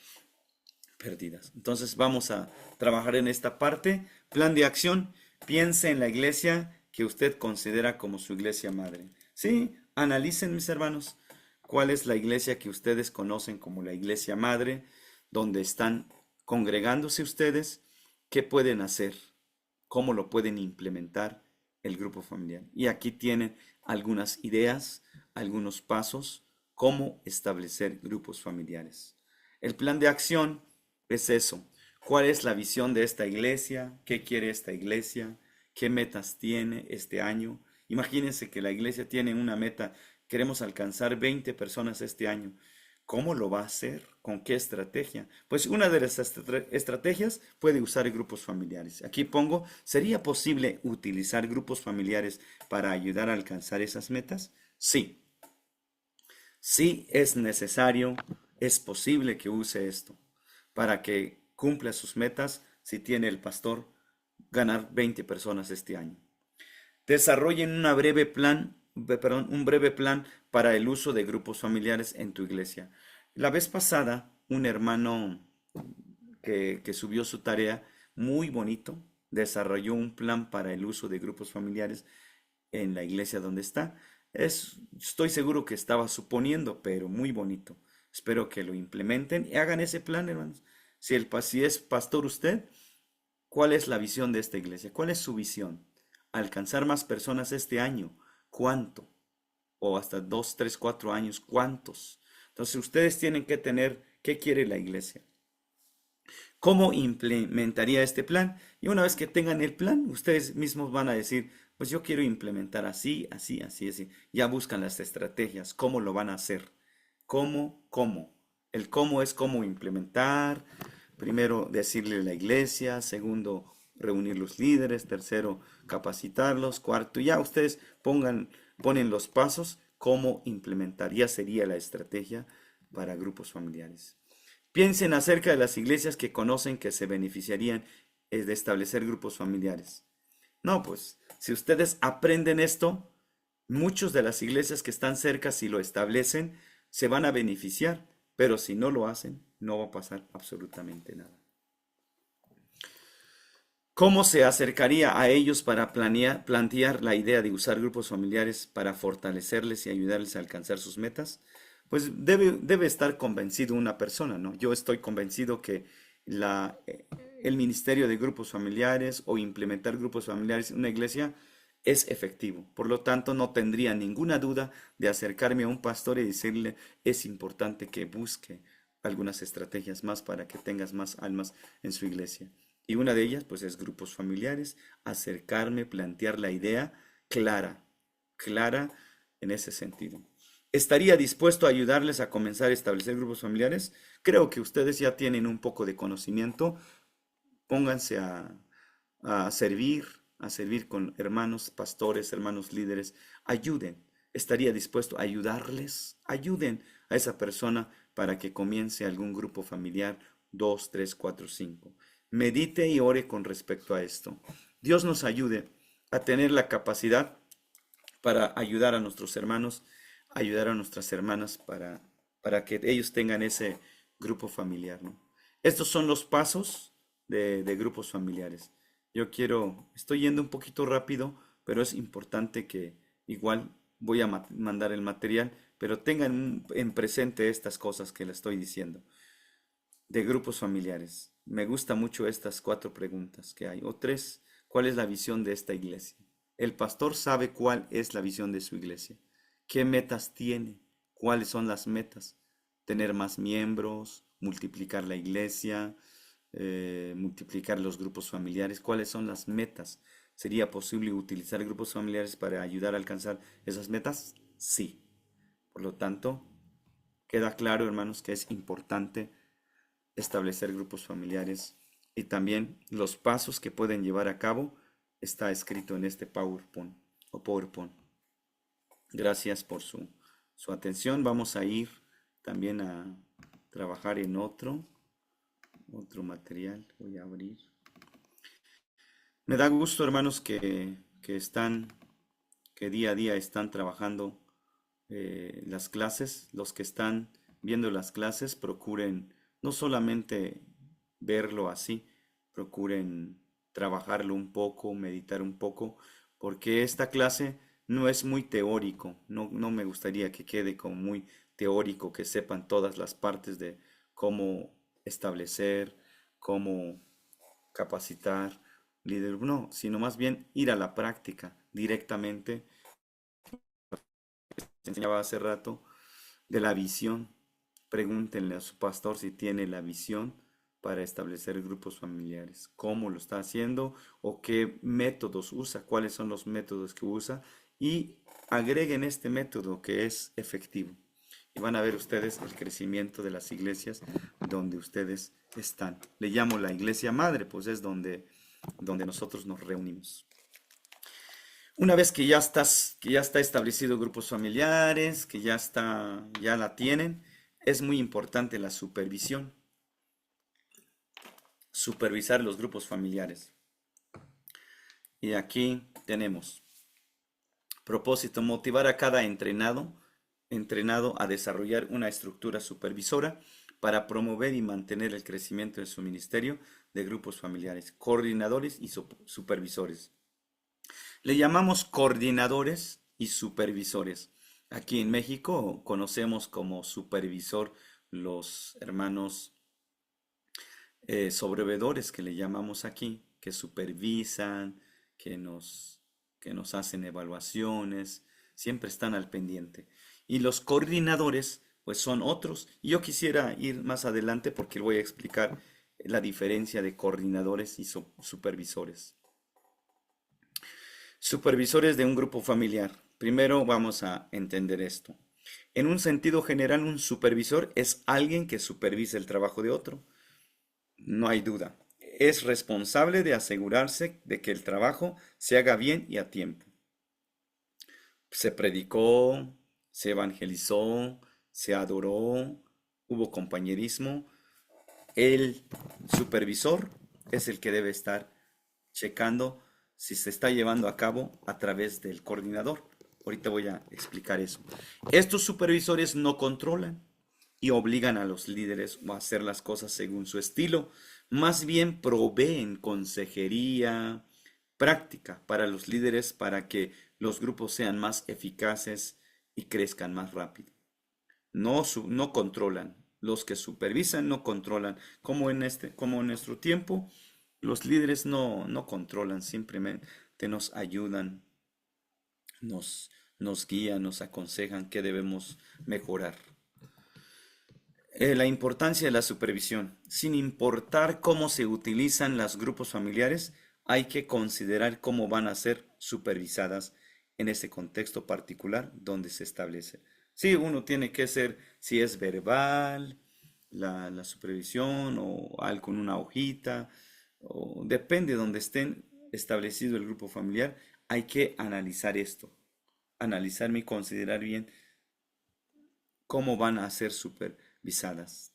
perdidas. Entonces vamos a trabajar en esta parte. Plan de acción. Piense en la iglesia que usted considera como su iglesia madre. Sí, analicen, mis hermanos, cuál es la iglesia que ustedes conocen como la iglesia madre, donde están congregándose ustedes, qué pueden hacer, cómo lo pueden implementar el grupo familiar. Y aquí tienen algunas ideas, algunos pasos, cómo establecer grupos familiares. El plan de acción es eso. ¿Cuál es la visión de esta iglesia? ¿Qué quiere esta iglesia? ¿Qué metas tiene este año? Imagínense que la iglesia tiene una meta. Queremos alcanzar 20 personas este año. ¿Cómo lo va a hacer? ¿Con qué estrategia? Pues una de las estrategias puede usar grupos familiares. Aquí pongo, ¿sería posible utilizar grupos familiares para ayudar a alcanzar esas metas? Sí, sí es necesario, es posible que use esto para que cumpla sus metas si tiene el pastor ganar 20 personas este año. Desarrollen un breve plan para el uso de grupos familiares en tu iglesia. La vez pasada, un hermano que subió su tarea, muy bonito, desarrolló un plan para el uso de grupos familiares en la iglesia donde está. Estoy seguro que estaba suponiendo, pero muy bonito. Espero que lo implementen y hagan ese plan, hermanos. Si es pastor usted, ¿cuál es la visión de esta iglesia? ¿Cuál es su visión? ¿Alcanzar más personas este año? ¿Cuánto? O hasta 2, 3, 4 años, ¿cuántos? Entonces ustedes tienen que tener qué quiere la iglesia. ¿Cómo implementaría este plan? Y una vez que tengan el plan, ustedes mismos van a decir, pues yo quiero implementar así, así, así, así. Ya buscan las estrategias, cómo lo van a hacer. ¿Cómo? El cómo es cómo implementar. Primero, decirle a la iglesia. Segundo, reunir los líderes. Tercero, capacitarlos. Cuarto, ya ustedes ponen los pasos, cómo implementar. Ya sería la estrategia para grupos familiares. Piensen acerca de las iglesias que conocen que se beneficiarían de establecer grupos familiares. No, pues, si ustedes aprenden esto, muchos de las iglesias que están cerca, si lo establecen, se van a beneficiar, pero si no lo hacen, no va a pasar absolutamente nada. ¿Cómo se acercaría a ellos para plantear la idea de usar grupos familiares para fortalecerles y ayudarles a alcanzar sus metas? Pues debe estar convencido una persona, ¿no? Yo estoy convencido que la, eh, el ministerio de grupos familiares o implementar grupos familiares en una iglesia es efectivo. Por lo tanto, no tendría ninguna duda de acercarme a un pastor y decirle, es importante que busque algunas estrategias más para que tengas más almas en su iglesia. Y una de ellas, pues, es grupos familiares, acercarme, plantear la idea clara en ese sentido. ¿Estaría dispuesto a ayudarles a comenzar a establecer grupos familiares? Creo que ustedes ya tienen un poco de conocimiento. Pónganse a servir con hermanos pastores, hermanos líderes. Ayuden. ¿Estaría dispuesto a ayudarles? Ayuden a esa persona para que comience algún grupo familiar, 2, 3, 4, 5. Medite y ore con respecto a esto. Dios nos ayude a tener la capacidad para ayudar a nuestros hermanos, ayudar a nuestras hermanas para que ellos tengan ese grupo familiar, ¿no? Estos son los pasos de grupos familiares. Estoy yendo un poquito rápido, pero es importante que igual voy a mandar el material, pero tengan en presente estas cosas que les estoy diciendo de grupos familiares. Me gusta mucho estas 4 preguntas que hay, o 3. ¿Cuál es la visión de esta iglesia? El pastor sabe cuál es la visión de su iglesia. ¿Qué metas tiene? ¿Cuáles son las metas? Tener más miembros, multiplicar la iglesia, multiplicar los grupos familiares. ¿Cuáles son las metas? ¿Sería posible utilizar grupos familiares para ayudar a alcanzar esas metas? Sí. Por lo tanto, queda claro, hermanos, que es importante establecer grupos familiares y también los pasos que pueden llevar a cabo está escrito en este PowerPoint o PowerPoint. Gracias por su atención. Vamos a ir también a trabajar en otro material. Voy a abrir. Me da gusto, hermanos, que día a día están trabajando las clases. Los que están viendo las clases, procuren no solamente verlo así, procuren trabajarlo un poco, meditar un poco, porque esta clase no es muy teórico. No me gustaría que quede como muy teórico, que sepan todas las partes de cómo establecer, cómo capacitar líder, no, sino más bien ir a la práctica directamente. Se enseñaba hace rato de la visión. Pregúntenle a su pastor si tiene la visión para establecer grupos familiares, cómo lo está haciendo o qué métodos usa, cuáles son los métodos que usa y agreguen este método que es efectivo. Y van a ver ustedes el crecimiento de las iglesias donde ustedes están. Le llamo la iglesia madre, pues es donde nosotros nos reunimos. Una vez que ya está establecido grupos familiares, ya la tienen, es muy importante la supervisión, supervisar los grupos familiares. Y aquí tenemos propósito, motivar a cada entrenado a desarrollar una estructura supervisora para promover y mantener el crecimiento de su ministerio de grupos familiares, coordinadores y supervisores. Le llamamos coordinadores y supervisores. Aquí en México conocemos como supervisor los hermanos sobrevedores que le llamamos aquí, que supervisan, que nos, que nos hacen evaluaciones, siempre están al pendiente. Y los coordinadores, pues son otros. Y yo quisiera ir más adelante porque voy a explicar la diferencia de coordinadores y supervisores. Supervisores de un grupo familiar. Primero vamos a entender esto. En un sentido general, un supervisor es alguien que supervisa el trabajo de otro. No hay duda. Es responsable de asegurarse de que el trabajo se haga bien y a tiempo. Se predicó, se evangelizó, se adoró, hubo compañerismo. El supervisor es el que debe estar checando si se está llevando a cabo a través del coordinador. Ahorita voy a explicar eso. Estos supervisores no controlan y obligan a los líderes a hacer las cosas según su estilo. Más bien proveen consejería práctica para los líderes para que los grupos sean más eficaces y crezcan más rápido. No controlan. Los que supervisan no controlan. Como en nuestro tiempo, los líderes no controlan, simplemente nos ayudan, nos guían, nos aconsejan qué debemos mejorar. La importancia de la supervisión. Sin importar cómo se utilizan los grupos familiares, hay que considerar cómo van a ser supervisadas en ese contexto particular donde se establece. Sí, uno tiene que ser, si es verbal, la supervisión o algo con una hojita, o depende de donde estén establecido el grupo familiar, hay que analizar esto, analizarme y considerar bien cómo van a ser supervisadas.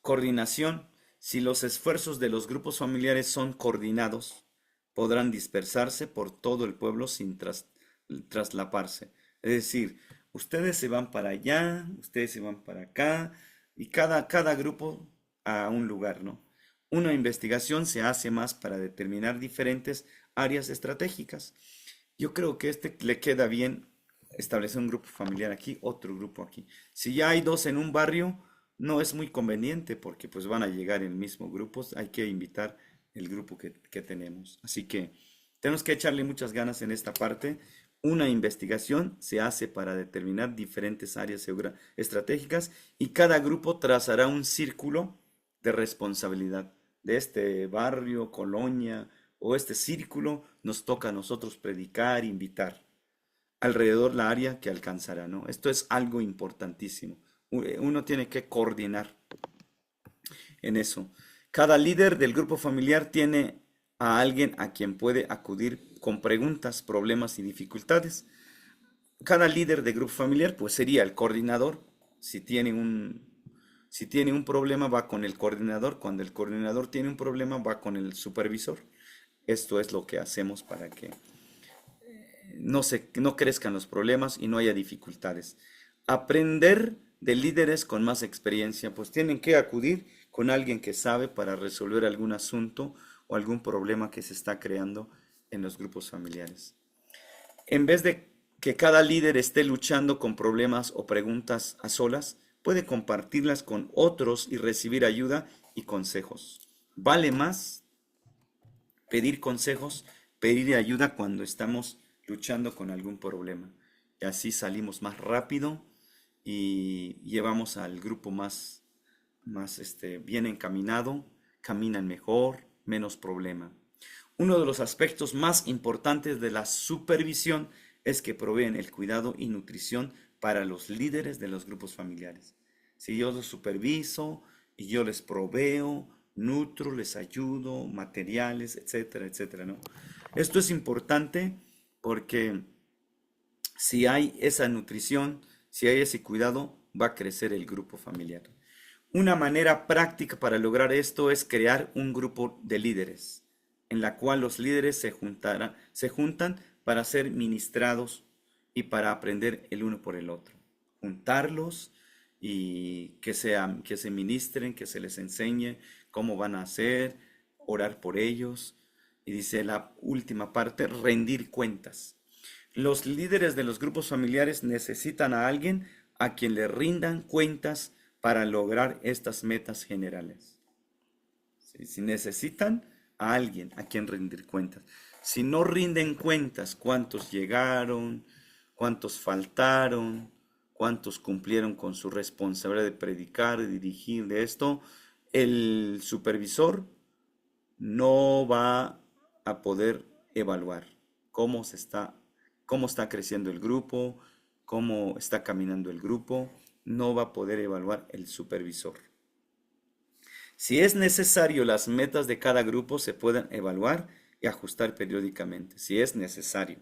Coordinación. Si los esfuerzos de los grupos familiares son coordinados, podrán dispersarse por todo el pueblo sin traslaparse. Es decir, ustedes se van para allá, ustedes se van para acá, y cada grupo a un lugar, ¿no? Una investigación se hace más para determinar diferentes áreas estratégicas. Yo creo que le queda bien establecer un grupo familiar aquí, otro grupo aquí. Si ya hay dos en un barrio, no es muy conveniente porque pues van a llegar en el mismo grupo. Hay que invitar el grupo que tenemos. Así que tenemos que echarle muchas ganas en esta parte. Una investigación se hace para determinar diferentes áreas estratégicas y cada grupo trazará un círculo de responsabilidad. De este barrio, colonia o este círculo nos toca a nosotros predicar, invitar alrededor la área que alcanzará, ¿no? Esto es algo importantísimo. Uno tiene que coordinar en eso. Cada líder del grupo familiar tiene a alguien a quien puede acudir con preguntas, problemas y dificultades. Cada líder de grupo familiar pues sería el coordinador. Si tiene si tiene un problema va con el coordinador. Cuando el coordinador tiene un problema va con el supervisor. Esto es lo que hacemos para que no crezcan los problemas y no haya dificultades. Aprender de líderes con más experiencia, pues tienen que acudir con alguien que sabe para resolver algún asunto o algún problema que se está creando en los grupos familiares. En vez de que cada líder esté luchando con problemas o preguntas a solas, puede compartirlas con otros y recibir ayuda y consejos. Vale más pedir consejos, pedir ayuda cuando estamos luchando con algún problema. Y así salimos más rápido y llevamos al grupo más bien encaminado, caminan mejor, menos problema. Uno de los aspectos más importantes de la supervisión es que proveen el cuidado y nutrición para los líderes de los grupos familiares. Si yo los superviso y yo les proveo, nutro, les ayudo, materiales, etcétera, etcétera, ¿no? Esto es importante porque si hay esa nutrición, si hay ese cuidado, va a crecer el grupo familiar. Una manera práctica para lograr esto es crear un grupo de líderes, en la cual los líderes se juntan para ser ministrados y para aprender el uno por el otro. Juntarlos y que se ministren, que se les enseñe cómo van a hacer, orar por ellos. Y dice la última parte, rendir cuentas. Los líderes de los grupos familiares necesitan a alguien a quien le rindan cuentas para lograr estas metas generales. Si necesitan a alguien a quien rendir cuentas. Si no rinden cuentas, cuántos llegaron, cuántos faltaron, cuántos cumplieron con su responsabilidad de predicar, de dirigir, de esto, el supervisor no va a poder evaluar cómo cómo está creciendo el grupo, cómo está caminando el grupo, no va a poder evaluar el supervisor. Si es necesario, las metas de cada grupo se pueden evaluar y ajustar periódicamente, si es necesario.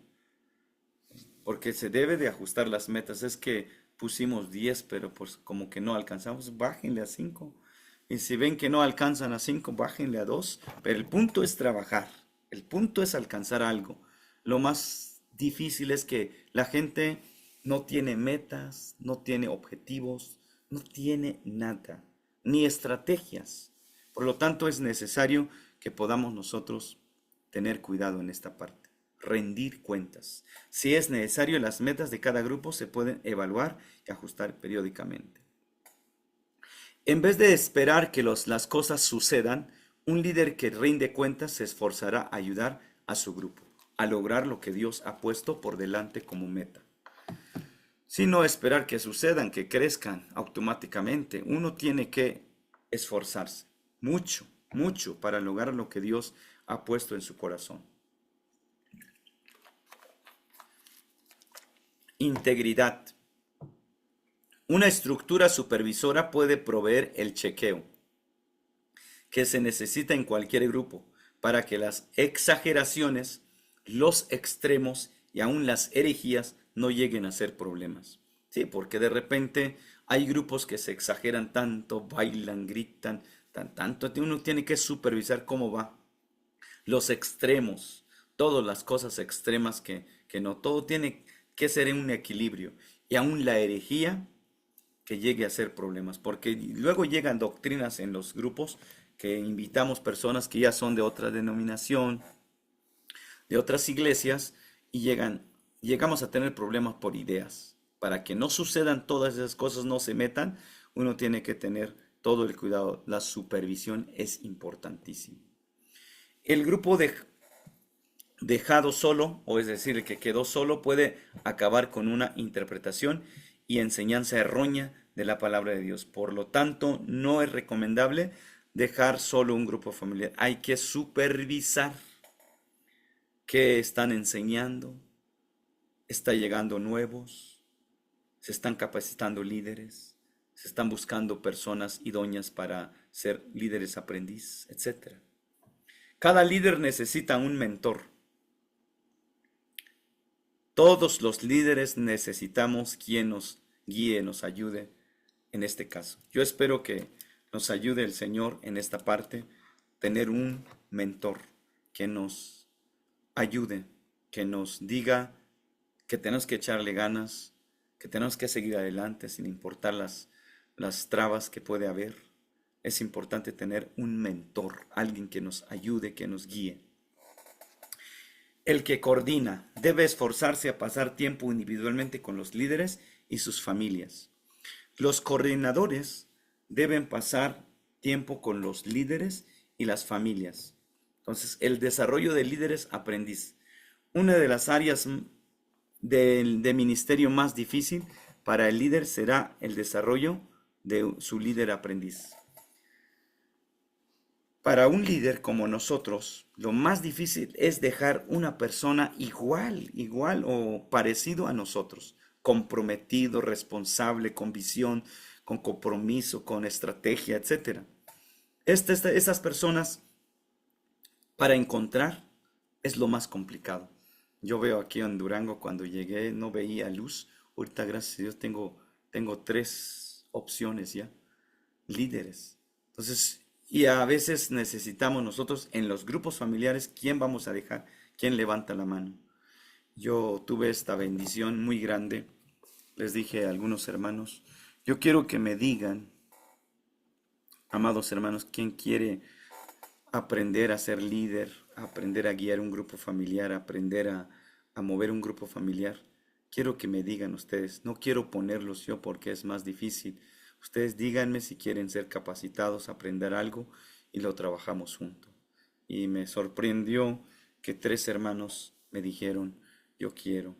Porque se debe de ajustar las metas. Es que pusimos 10, pero pues como que no alcanzamos, bájenle a 5. Y si ven que no alcanzan a 5, bájenle a 2. Pero el punto es trabajar. El punto es alcanzar algo. Lo más difícil es que la gente no tiene metas, no tiene objetivos, no tiene nada, ni estrategias. Por lo tanto, es necesario que podamos nosotros tener cuidado en esta parte. Rendir cuentas. Si es necesario, las metas de cada grupo se pueden evaluar y ajustar periódicamente. En vez de esperar que las cosas sucedan, un líder que rinde cuentas se esforzará a ayudar a su grupo a lograr lo que Dios ha puesto por delante como meta. Sino esperar que sucedan, que crezcan automáticamente. Uno tiene que esforzarse mucho, mucho para lograr lo que Dios ha puesto en su corazón. Integridad. Una estructura supervisora puede proveer el chequeo que se necesita en cualquier grupo para que las exageraciones, los extremos y aún las herejías no lleguen a ser problemas. Sí, porque de repente hay grupos que se exageran tanto, bailan, gritan, tanto. Uno tiene que supervisar cómo va. Los extremos, todas las cosas extremas que no, todo tiene que ser en un equilibrio. Y aún la herejía que llegue a ser problemas, porque luego llegan doctrinas en los grupos que invitamos personas que ya son de otra denominación, de otras iglesias, y llegamos a tener problemas por ideas. Para que no sucedan todas esas cosas, no se metan, uno tiene que tener todo el cuidado. La supervisión es importantísima. El grupo dejado solo, o es decir, el que quedó solo, puede acabar con una interpretación y enseñanza errónea de la palabra de Dios. Por lo tanto, no es recomendable dejar solo un grupo familiar. Hay que supervisar qué están enseñando. Está llegando nuevos, se están capacitando líderes. Se están buscando personas idóneas para ser líderes aprendiz, etcétera. Cada líder necesita un mentor. Todos los líderes necesitamos quien nos guíe, nos ayude en este caso. Yo espero que nos ayude el Señor en esta parte, tener un mentor que nos ayude, que nos diga que tenemos que echarle ganas, que tenemos que seguir adelante sin importar las trabas que puede haber. Es importante tener un mentor, alguien que nos ayude, que nos guíe. El que coordina debe esforzarse a pasar tiempo individualmente con los líderes y sus familias. Los coordinadores deben pasar tiempo con los líderes y las familias. Entonces, el desarrollo de líderes aprendiz. Una de las áreas de ministerio más difícil para el líder será el desarrollo de su líder aprendiz. Para un líder como nosotros, lo más difícil es dejar una persona igual o parecido a nosotros, comprometido, responsable, con visión, con compromiso, con estrategia, etc. Esas personas para encontrar es lo más complicado. Yo veo aquí en Durango, cuando llegué no veía luz. Ahorita, gracias a Dios, tengo 3 opciones ya, líderes. Entonces, y a veces necesitamos nosotros en los grupos familiares, ¿quién vamos a dejar? ¿Quién levanta la mano? Yo tuve esta bendición muy grande. Les dije a algunos hermanos, yo quiero que me digan, amados hermanos, ¿quién quiere aprender a ser líder, aprender a guiar un grupo familiar, aprender a mover un grupo familiar? Quiero que me digan ustedes, no quiero ponerlos yo porque es más difícil. Ustedes díganme si quieren ser capacitados, aprender algo y lo trabajamos juntos. Y me sorprendió que 3 hermanos me dijeron, yo quiero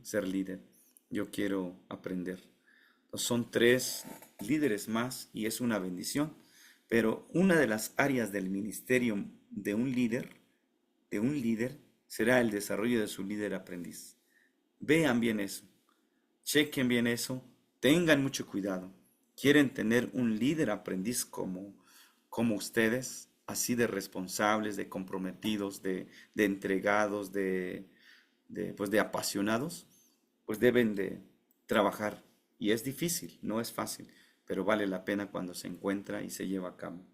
ser líder, yo quiero aprender. Son 3 líderes más y es una bendición. Pero una de las áreas del ministerio de un líder, será el desarrollo de su líder aprendiz. Vean bien eso, chequen bien eso, tengan mucho cuidado. ¿Quieren tener un líder aprendiz como ustedes? Así de responsables, de comprometidos, de entregados, pues de apasionados, pues deben de trabajar. Y es difícil, no es fácil, pero vale la pena cuando se encuentra y se lleva a cabo.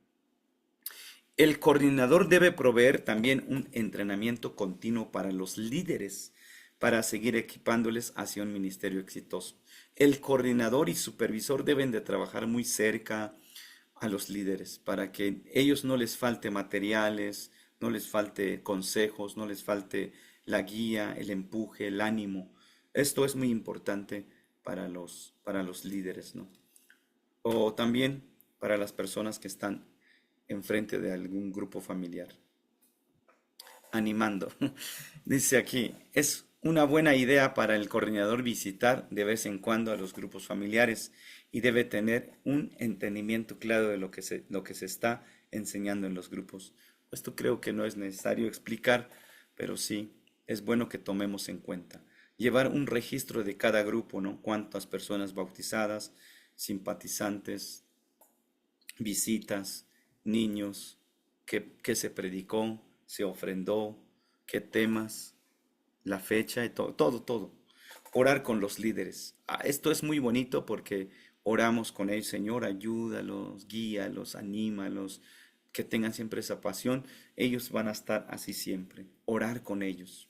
El coordinador debe proveer también un entrenamiento continuo para los líderes, para seguir equipándoles hacia un ministerio exitoso. El coordinador y supervisor deben de trabajar muy cerca a los líderes para que ellos no les falte materiales, no les falte consejos, no les falte la guía, el empuje, el ánimo. Esto es muy importante para los líderes, ¿no? O también para las personas que están enfrente de algún grupo familiar. Animando. Dice aquí, es una buena idea para el coordinador visitar de vez en cuando a los grupos familiares y debe tener un entendimiento claro de lo que se está enseñando en los grupos. Esto creo que no es necesario explicar, pero sí es bueno que tomemos en cuenta. Llevar un registro de cada grupo, ¿no? Cuántas personas bautizadas, simpatizantes, visitas, niños, qué se predicó, se ofrendó, qué temas, la fecha y todo, todo, todo. Orar con los líderes. Esto es muy bonito porque oramos con ellos, Señor, ayúdalos, guíalos, anímalos, que tengan siempre esa pasión. Ellos van a estar así siempre. Orar con ellos.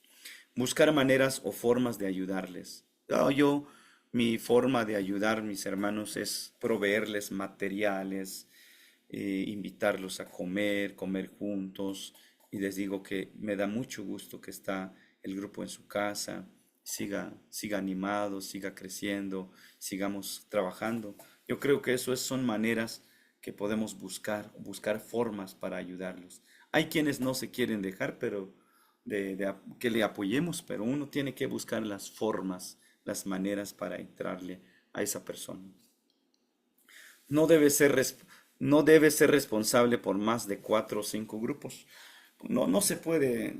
Buscar maneras o formas de ayudarles. Mi forma de ayudar a mis hermanos es proveerles materiales, invitarlos a comer juntos. Y les digo que me da mucho gusto que está el grupo en su casa, siga animado, siga creciendo, sigamos trabajando. Yo creo que son maneras que podemos buscar formas para ayudarlos. Hay quienes no se quieren dejar, pero que le apoyemos, pero uno tiene que buscar las formas, las maneras para entrarle a esa persona. No debe ser, no debe ser responsable por más de 4 o 5 grupos. No se puede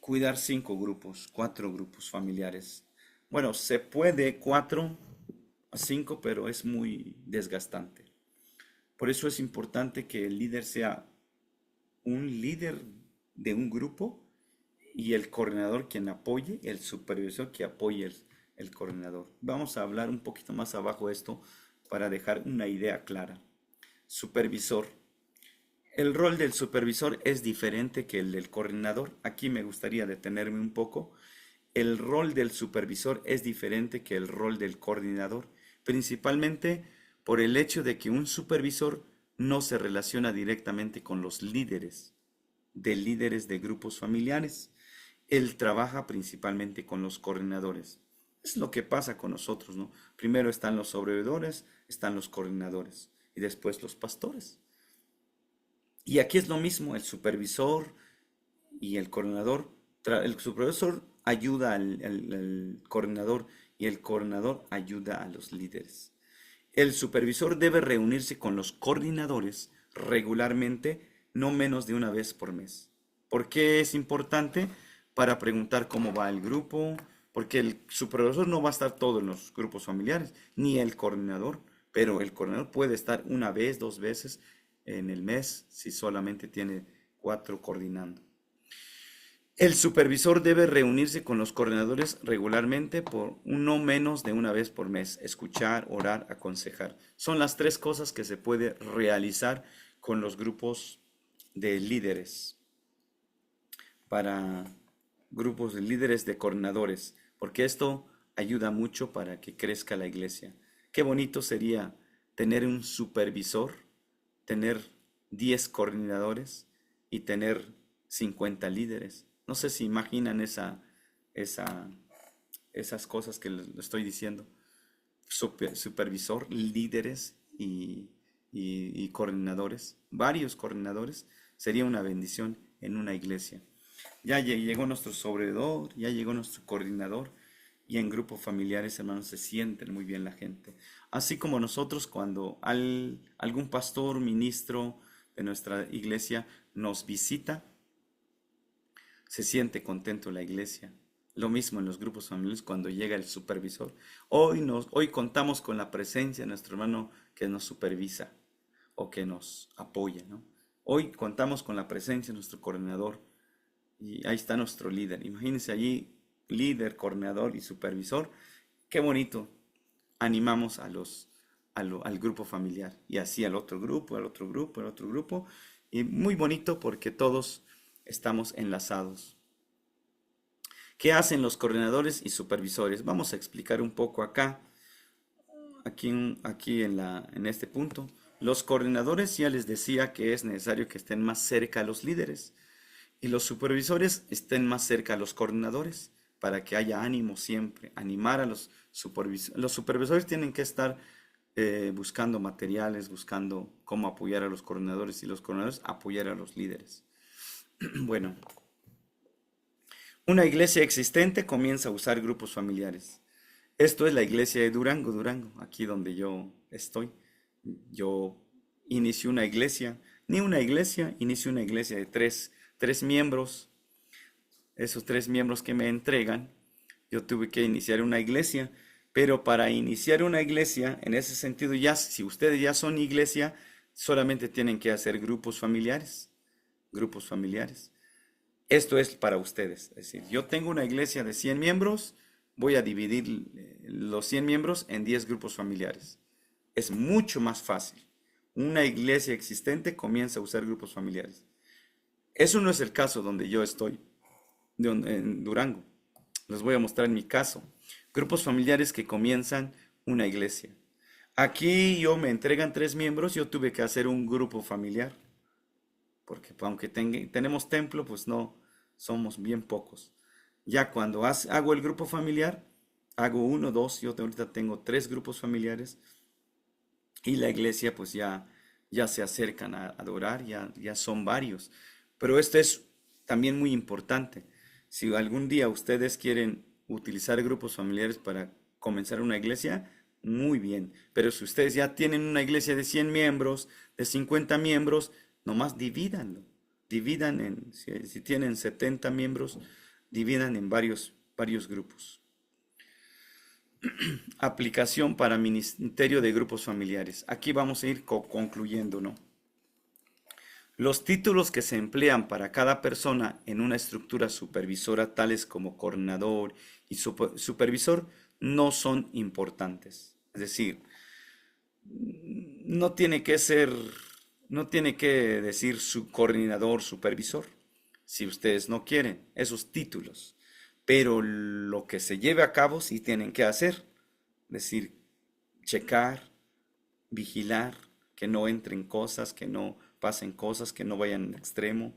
cuidar 5 grupos, 4 grupos familiares. Bueno, se puede 4, a 5, pero es muy desgastante. Por eso es importante que el líder sea un líder de un grupo y el coordinador quien apoye, el supervisor que apoye el coordinador. Vamos a hablar un poquito más abajo de esto para dejar una idea clara. Supervisor. El rol del supervisor es diferente que el del coordinador. Aquí me gustaría detenerme un poco. El rol del supervisor es diferente que el rol del coordinador, principalmente por el hecho de que un supervisor no se relaciona directamente con los líderes de grupos familiares. Él trabaja principalmente con los coordinadores. Es lo que pasa con nosotros, ¿no? Primero están los sobrevedores, están los coordinadores y después los pastores. Y aquí es lo mismo, el supervisor y el coordinador, el supervisor ayuda al coordinador y el coordinador ayuda a los líderes. El supervisor debe reunirse con los coordinadores regularmente, no menos de una vez por mes. ¿Por qué es importante? Para preguntar cómo va el grupo, porque el supervisor no va a estar todo en los grupos familiares, ni el coordinador, pero el coordinador puede estar una vez, 2 veces en el mes si solamente tiene 4 coordinando. El supervisor debe reunirse con los coordinadores regularmente por no menos de una vez por mes, escuchar, orar, aconsejar. Son las 3 cosas que se puede realizar con los grupos de líderes, para grupos de líderes de coordinadores, porque esto ayuda mucho para que crezca la iglesia. Qué bonito sería tener un supervisor, tener 10 coordinadores y tener 50 líderes. No sé si imaginan esa, esas cosas que les estoy diciendo. Supervisor, líderes y coordinadores, varios coordinadores, sería una bendición en una iglesia. Ya llegó nuestro sobredor, ya llegó nuestro coordinador y en grupos familiares, hermanos, se sienten muy bien la gente. Así como nosotros cuando algún pastor, ministro de nuestra iglesia nos visita, se siente contento la iglesia. Lo mismo en los grupos familiares cuando llega el supervisor. Hoy contamos con la presencia de nuestro hermano que nos supervisa o que nos apoya, ¿no? Hoy contamos con la presencia de nuestro coordinador y ahí está nuestro líder. Imagínense allí, líder, coordinador y supervisor. Qué bonito. Animamos al grupo familiar y así al otro grupo, al otro grupo, al otro grupo. Y muy bonito porque todos estamos enlazados. ¿Qué hacen los coordinadores y supervisores? Vamos a explicar un poco acá, aquí en este punto. Los coordinadores ya les decía que es necesario que estén más cerca a los líderes y los supervisores estén más cerca a los coordinadores para que haya ánimo siempre, animar a los supervisores. Los supervisores tienen que estar buscando materiales, buscando cómo apoyar a los coordinadores y los coordinadores apoyar a los líderes. Bueno, una iglesia existente comienza a usar grupos familiares. Esto es la iglesia de Durango, Durango, aquí donde yo estoy. Yo inicié una iglesia, inicio una iglesia de tres miembros. Esos 3 miembros que me entregan, yo tuve que iniciar una iglesia, pero para iniciar una iglesia, en ese sentido, ya si ustedes ya son iglesia, solamente tienen que hacer grupos familiares, grupos familiares. Esto es para ustedes. Es decir, yo tengo una iglesia de 100 miembros, voy a dividir los 100 miembros en 10 grupos familiares. Es mucho más fácil. Una iglesia existente comienza a usar grupos familiares. Eso no es el caso donde yo estoy, en Durango. Les voy a mostrar mi caso. Grupos familiares que comienzan una iglesia. Aquí me entregan 3 miembros, yo tuve que hacer un grupo familiar porque aunque tenemos templo, pues no, somos bien pocos. Ya cuando hago el grupo familiar, hago 1, 2, yo ahorita tengo 3 grupos familiares y la iglesia pues ya se acercan a adorar, ya son varios. Pero esto es también muy importante. Si algún día ustedes quieren utilizar grupos familiares para comenzar una iglesia, muy bien. Pero si ustedes ya tienen una iglesia de 100 miembros, de 50 miembros, nomás divídanlo. Si tienen 70 miembros, dividan en varios grupos. Aplicación para Ministerio de Grupos Familiares. Aquí vamos a ir concluyendo, ¿no? Los títulos que se emplean para cada persona en una estructura supervisora, tales como coordinador y supervisor, no son importantes. Es decir, no tiene que ser, no tiene que decir su coordinador, supervisor, si ustedes no quieren esos títulos. Pero lo que se lleve a cabo sí tienen que hacer. Es decir, checar, vigilar, que no entren cosas, que no pasen cosas, que no vayan al extremo.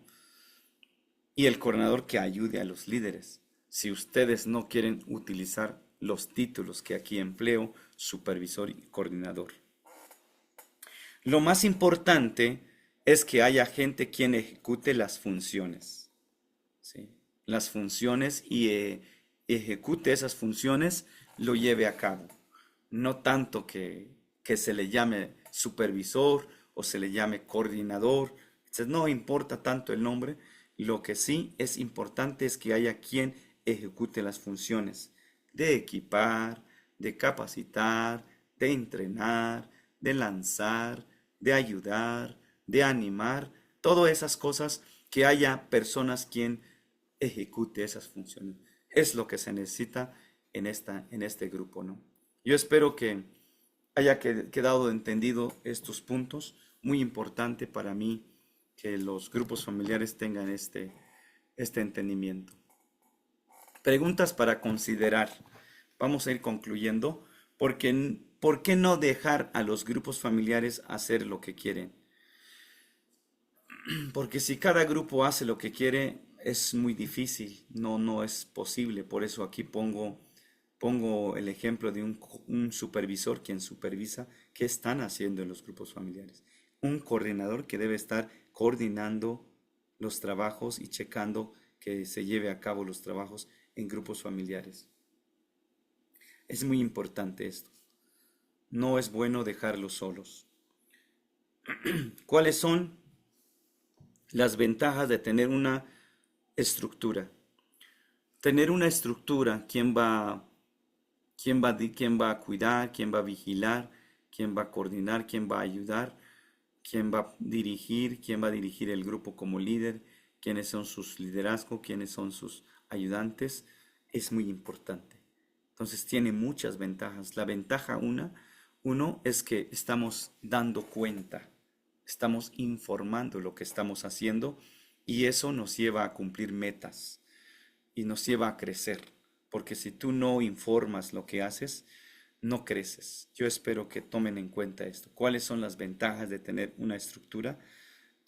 Y el coordinador que ayude a los líderes. Si ustedes no quieren utilizar los títulos que aquí empleo, supervisor y coordinador. Lo más importante es que haya gente quien ejecute las funciones, ¿sí? Las funciones y ejecute esas funciones, lo lleve a cabo. No tanto que se le llame supervisor o se le llame coordinador. Entonces, no importa tanto el nombre, lo que sí es importante es que haya quien ejecute las funciones de equipar, de capacitar, de entrenar, de lanzar, de ayudar, de animar, todas esas cosas, que haya personas quien ejecute esas funciones. Es lo que se necesita en este grupo, ¿no? Yo espero que haya quedado entendido estos puntos. Muy importante para mí que los grupos familiares tengan este entendimiento. Preguntas para considerar. Vamos a ir concluyendo. Porque, ¿por qué no dejar a los grupos familiares hacer lo que quieren? Porque si cada grupo hace lo que quiere, es muy difícil, no es posible. Por eso aquí pongo el ejemplo de un supervisor quien supervisa qué están haciendo en los grupos familiares. Un coordinador que debe estar coordinando los trabajos y checando que se lleve a cabo los trabajos en grupos familiares. Es muy importante esto. No es bueno dejarlos solos. ¿Cuáles son las ventajas de tener una estructura? Tener una estructura, quién va a cuidar, quién va a vigilar, quién va a coordinar, quién va a ayudar, quién va a dirigir el grupo como líder, quiénes son sus liderazgos, quiénes son sus ayudantes, es muy importante. Entonces tiene muchas ventajas. La ventaja uno es que estamos dando cuenta, estamos informando lo que estamos haciendo y eso nos lleva a cumplir metas y nos lleva a crecer. Porque si tú no informas lo que haces, no creces. Yo espero que tomen en cuenta esto. ¿Cuáles son las ventajas de tener una estructura?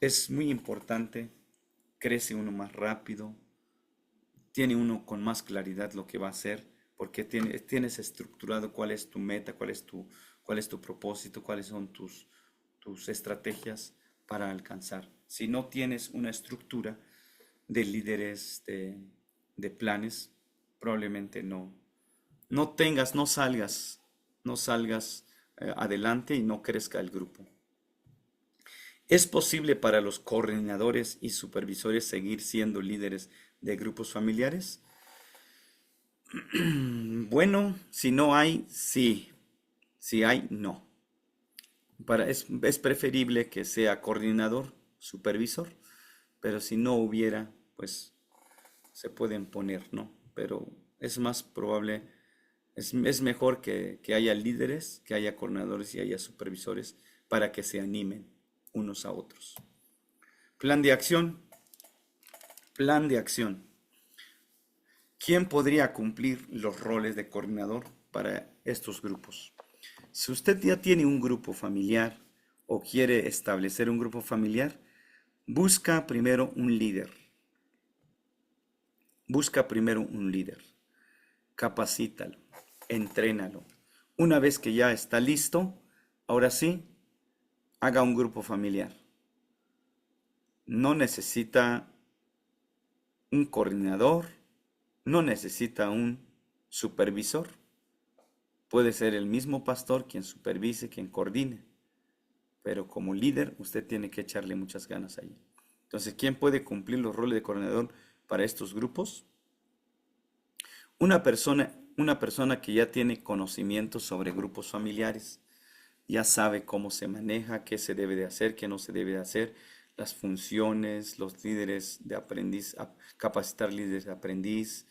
Es muy importante, crece uno más rápido, tiene uno con más claridad lo que va a hacer, porque tienes estructurado cuál es tu meta, cuál es tu propósito, cuáles son tus estrategias para alcanzar. Si no tienes una estructura de líderes, de planes, probablemente no salgas adelante y no crezca el grupo. ¿Es posible para los coordinadores y supervisores seguir siendo líderes de grupos familiares? Bueno, si no hay, sí. Si hay, no. Es preferible que sea coordinador, supervisor, pero si no hubiera, pues se pueden poner, ¿no? Pero es más probable, es mejor que haya líderes, que haya coordinadores y haya supervisores para que se animen unos a otros. Plan de acción. Plan de acción. ¿Quién podría cumplir los roles de coordinador para estos grupos? Si usted ya tiene un grupo familiar o quiere establecer un grupo familiar, busca primero un líder. Busca primero un líder. Capacítalo, entrénalo. Una vez que ya está listo, ahora sí, haga un grupo familiar. No necesita un coordinador, no necesita un supervisor. Puede ser el mismo pastor quien supervise, quien coordine. Pero como líder, usted tiene que echarle muchas ganas ahí. Entonces, ¿quién puede cumplir los roles de coordinador para estos grupos? Una persona una persona que ya tiene conocimiento sobre grupos familiares, ya sabe cómo se maneja, qué se debe de hacer, qué no se debe de hacer, las funciones, los líderes de aprendiz, capacitar líderes de aprendiz,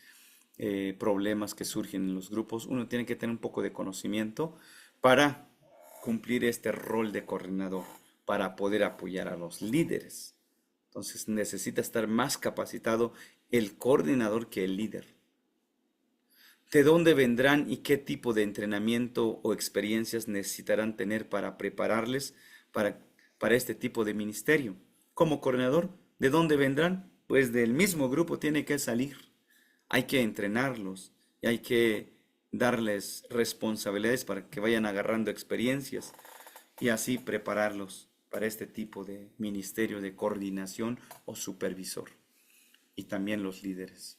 problemas que surgen en los grupos. Uno tiene que tener un poco de conocimiento para cumplir este rol de coordinador, para poder apoyar a los líderes. Entonces necesita estar más capacitado el coordinador que el líder. ¿De dónde vendrán y qué tipo de entrenamiento o experiencias necesitarán tener para prepararles para, para este tipo de ministerio? Como coordinador, ¿de dónde vendrán? Pues del mismo grupo tiene que salir. Hay que entrenarlos y hay que darles responsabilidades para que vayan agarrando experiencias y así prepararlos para este tipo de ministerio de coordinación o supervisor y también los líderes.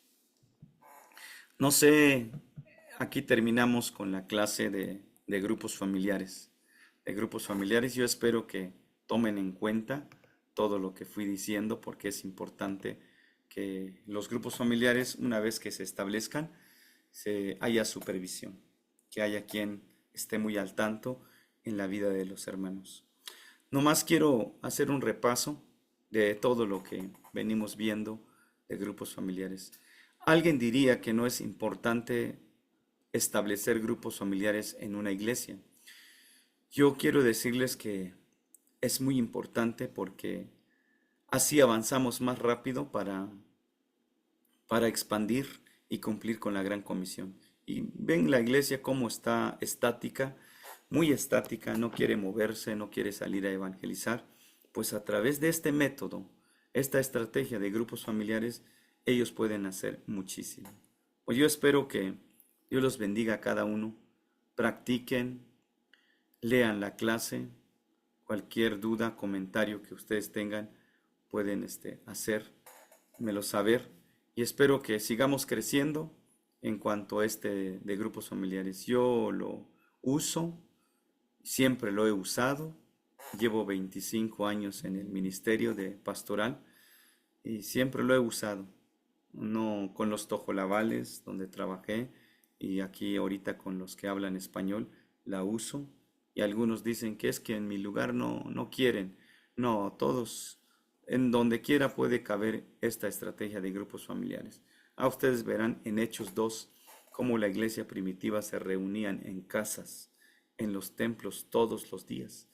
No sé, aquí terminamos con la clase de grupos familiares. De grupos familiares, yo espero que tomen en cuenta todo lo que fui diciendo porque es importante que los grupos familiares, una vez que se establezcan, haya supervisión, que haya quien esté muy al tanto en la vida de los hermanos. Nomás quiero hacer un repaso de todo lo que venimos viendo de grupos familiares. Alguien diría que no es importante establecer grupos familiares en una iglesia. Yo quiero decirles que es muy importante porque así avanzamos más rápido para expandir y cumplir con la gran comisión. Y ven la iglesia cómo está estática, muy estática, no quiere moverse, no quiere salir a evangelizar. Pues a través de este método, esta estrategia de grupos familiares, ellos pueden hacer muchísimo. Pues yo espero que Dios los bendiga a cada uno. Practiquen, lean la clase. Cualquier duda, comentario que ustedes tengan, pueden hacérmelo saber. Y espero que sigamos creciendo en cuanto a este de grupos familiares. Yo lo uso, siempre lo he usado. Llevo 25 años en el ministerio de pastoral y siempre lo he usado. No con los tojolabales donde trabajé y aquí ahorita con los que hablan español la uso. Y algunos dicen que es que en mi lugar no quieren. No, todos, en donde quiera puede caber esta estrategia de grupos familiares. Ustedes verán en Hechos 2 cómo la iglesia primitiva se reunían en casas, en los templos todos los días.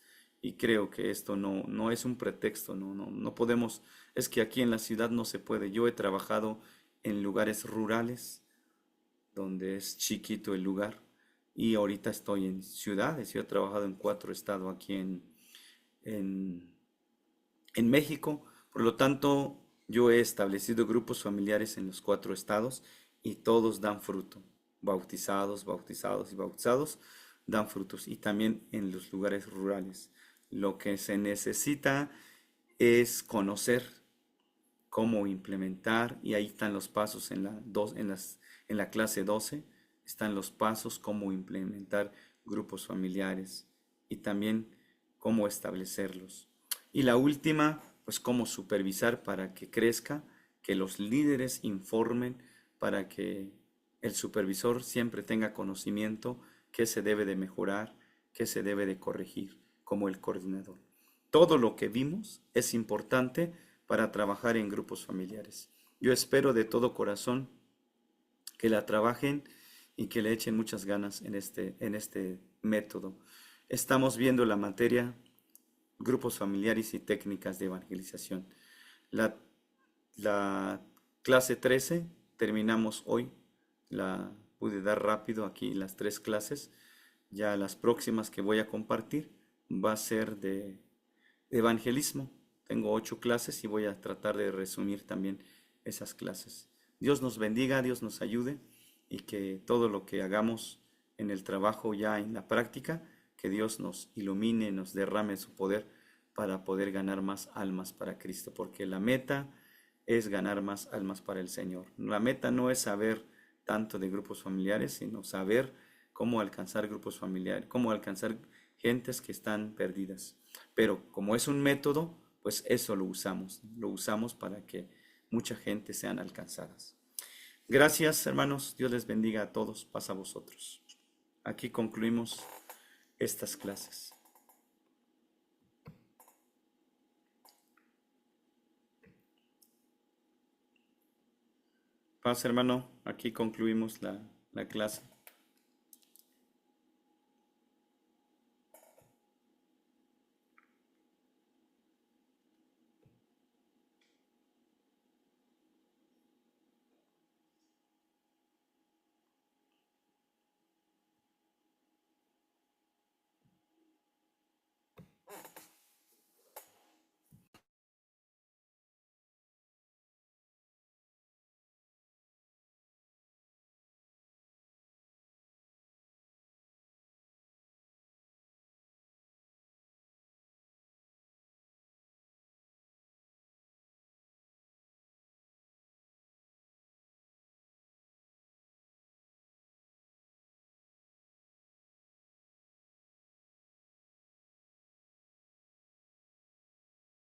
Y creo que esto no es un pretexto, no podemos, es que aquí en la ciudad no se puede. Yo he trabajado en lugares rurales, donde es chiquito el lugar, y ahorita estoy en ciudades. Yo he trabajado en 4 estados aquí en, en México. Por lo tanto, yo he establecido grupos familiares en los 4 estados y todos dan fruto. Bautizados, bautizados y bautizados dan frutos. Y también en los lugares rurales. Lo que se necesita es conocer cómo implementar, y ahí están los pasos en la clase 12 están los pasos cómo implementar grupos familiares y también cómo establecerlos. Y la última, pues cómo supervisar para que crezca, que los líderes informen para que el supervisor siempre tenga conocimiento qué se debe de mejorar, qué se debe de corregir, como el coordinador. Todo lo que vimos es importante para trabajar en grupos familiares. Yo espero de todo corazón que la trabajen y que le echen muchas ganas en este método. Estamos viendo la materia grupos familiares y técnicas de evangelización. La, la clase 13 terminamos hoy, la pude dar rápido aquí las 3 clases. Ya las próximas que voy a compartir va a ser de evangelismo. Tengo 8 clases y voy a tratar de resumir también esas clases. Dios nos bendiga, Dios nos ayude y que todo lo que hagamos en el trabajo ya en la práctica, que Dios nos ilumine, nos derrame su poder para poder ganar más almas para Cristo, porque la meta es ganar más almas para el Señor. La meta no es saber tanto de grupos familiares, sino saber cómo alcanzar grupos familiares, cómo alcanzar gentes que están perdidas. Pero como es un método, pues eso lo usamos para que mucha gente sean alcanzadas. Gracias, hermanos. Dios les bendiga a todos. Paz a vosotros. Aquí concluimos estas clases. Paz, hermano. Aquí concluimos la clase.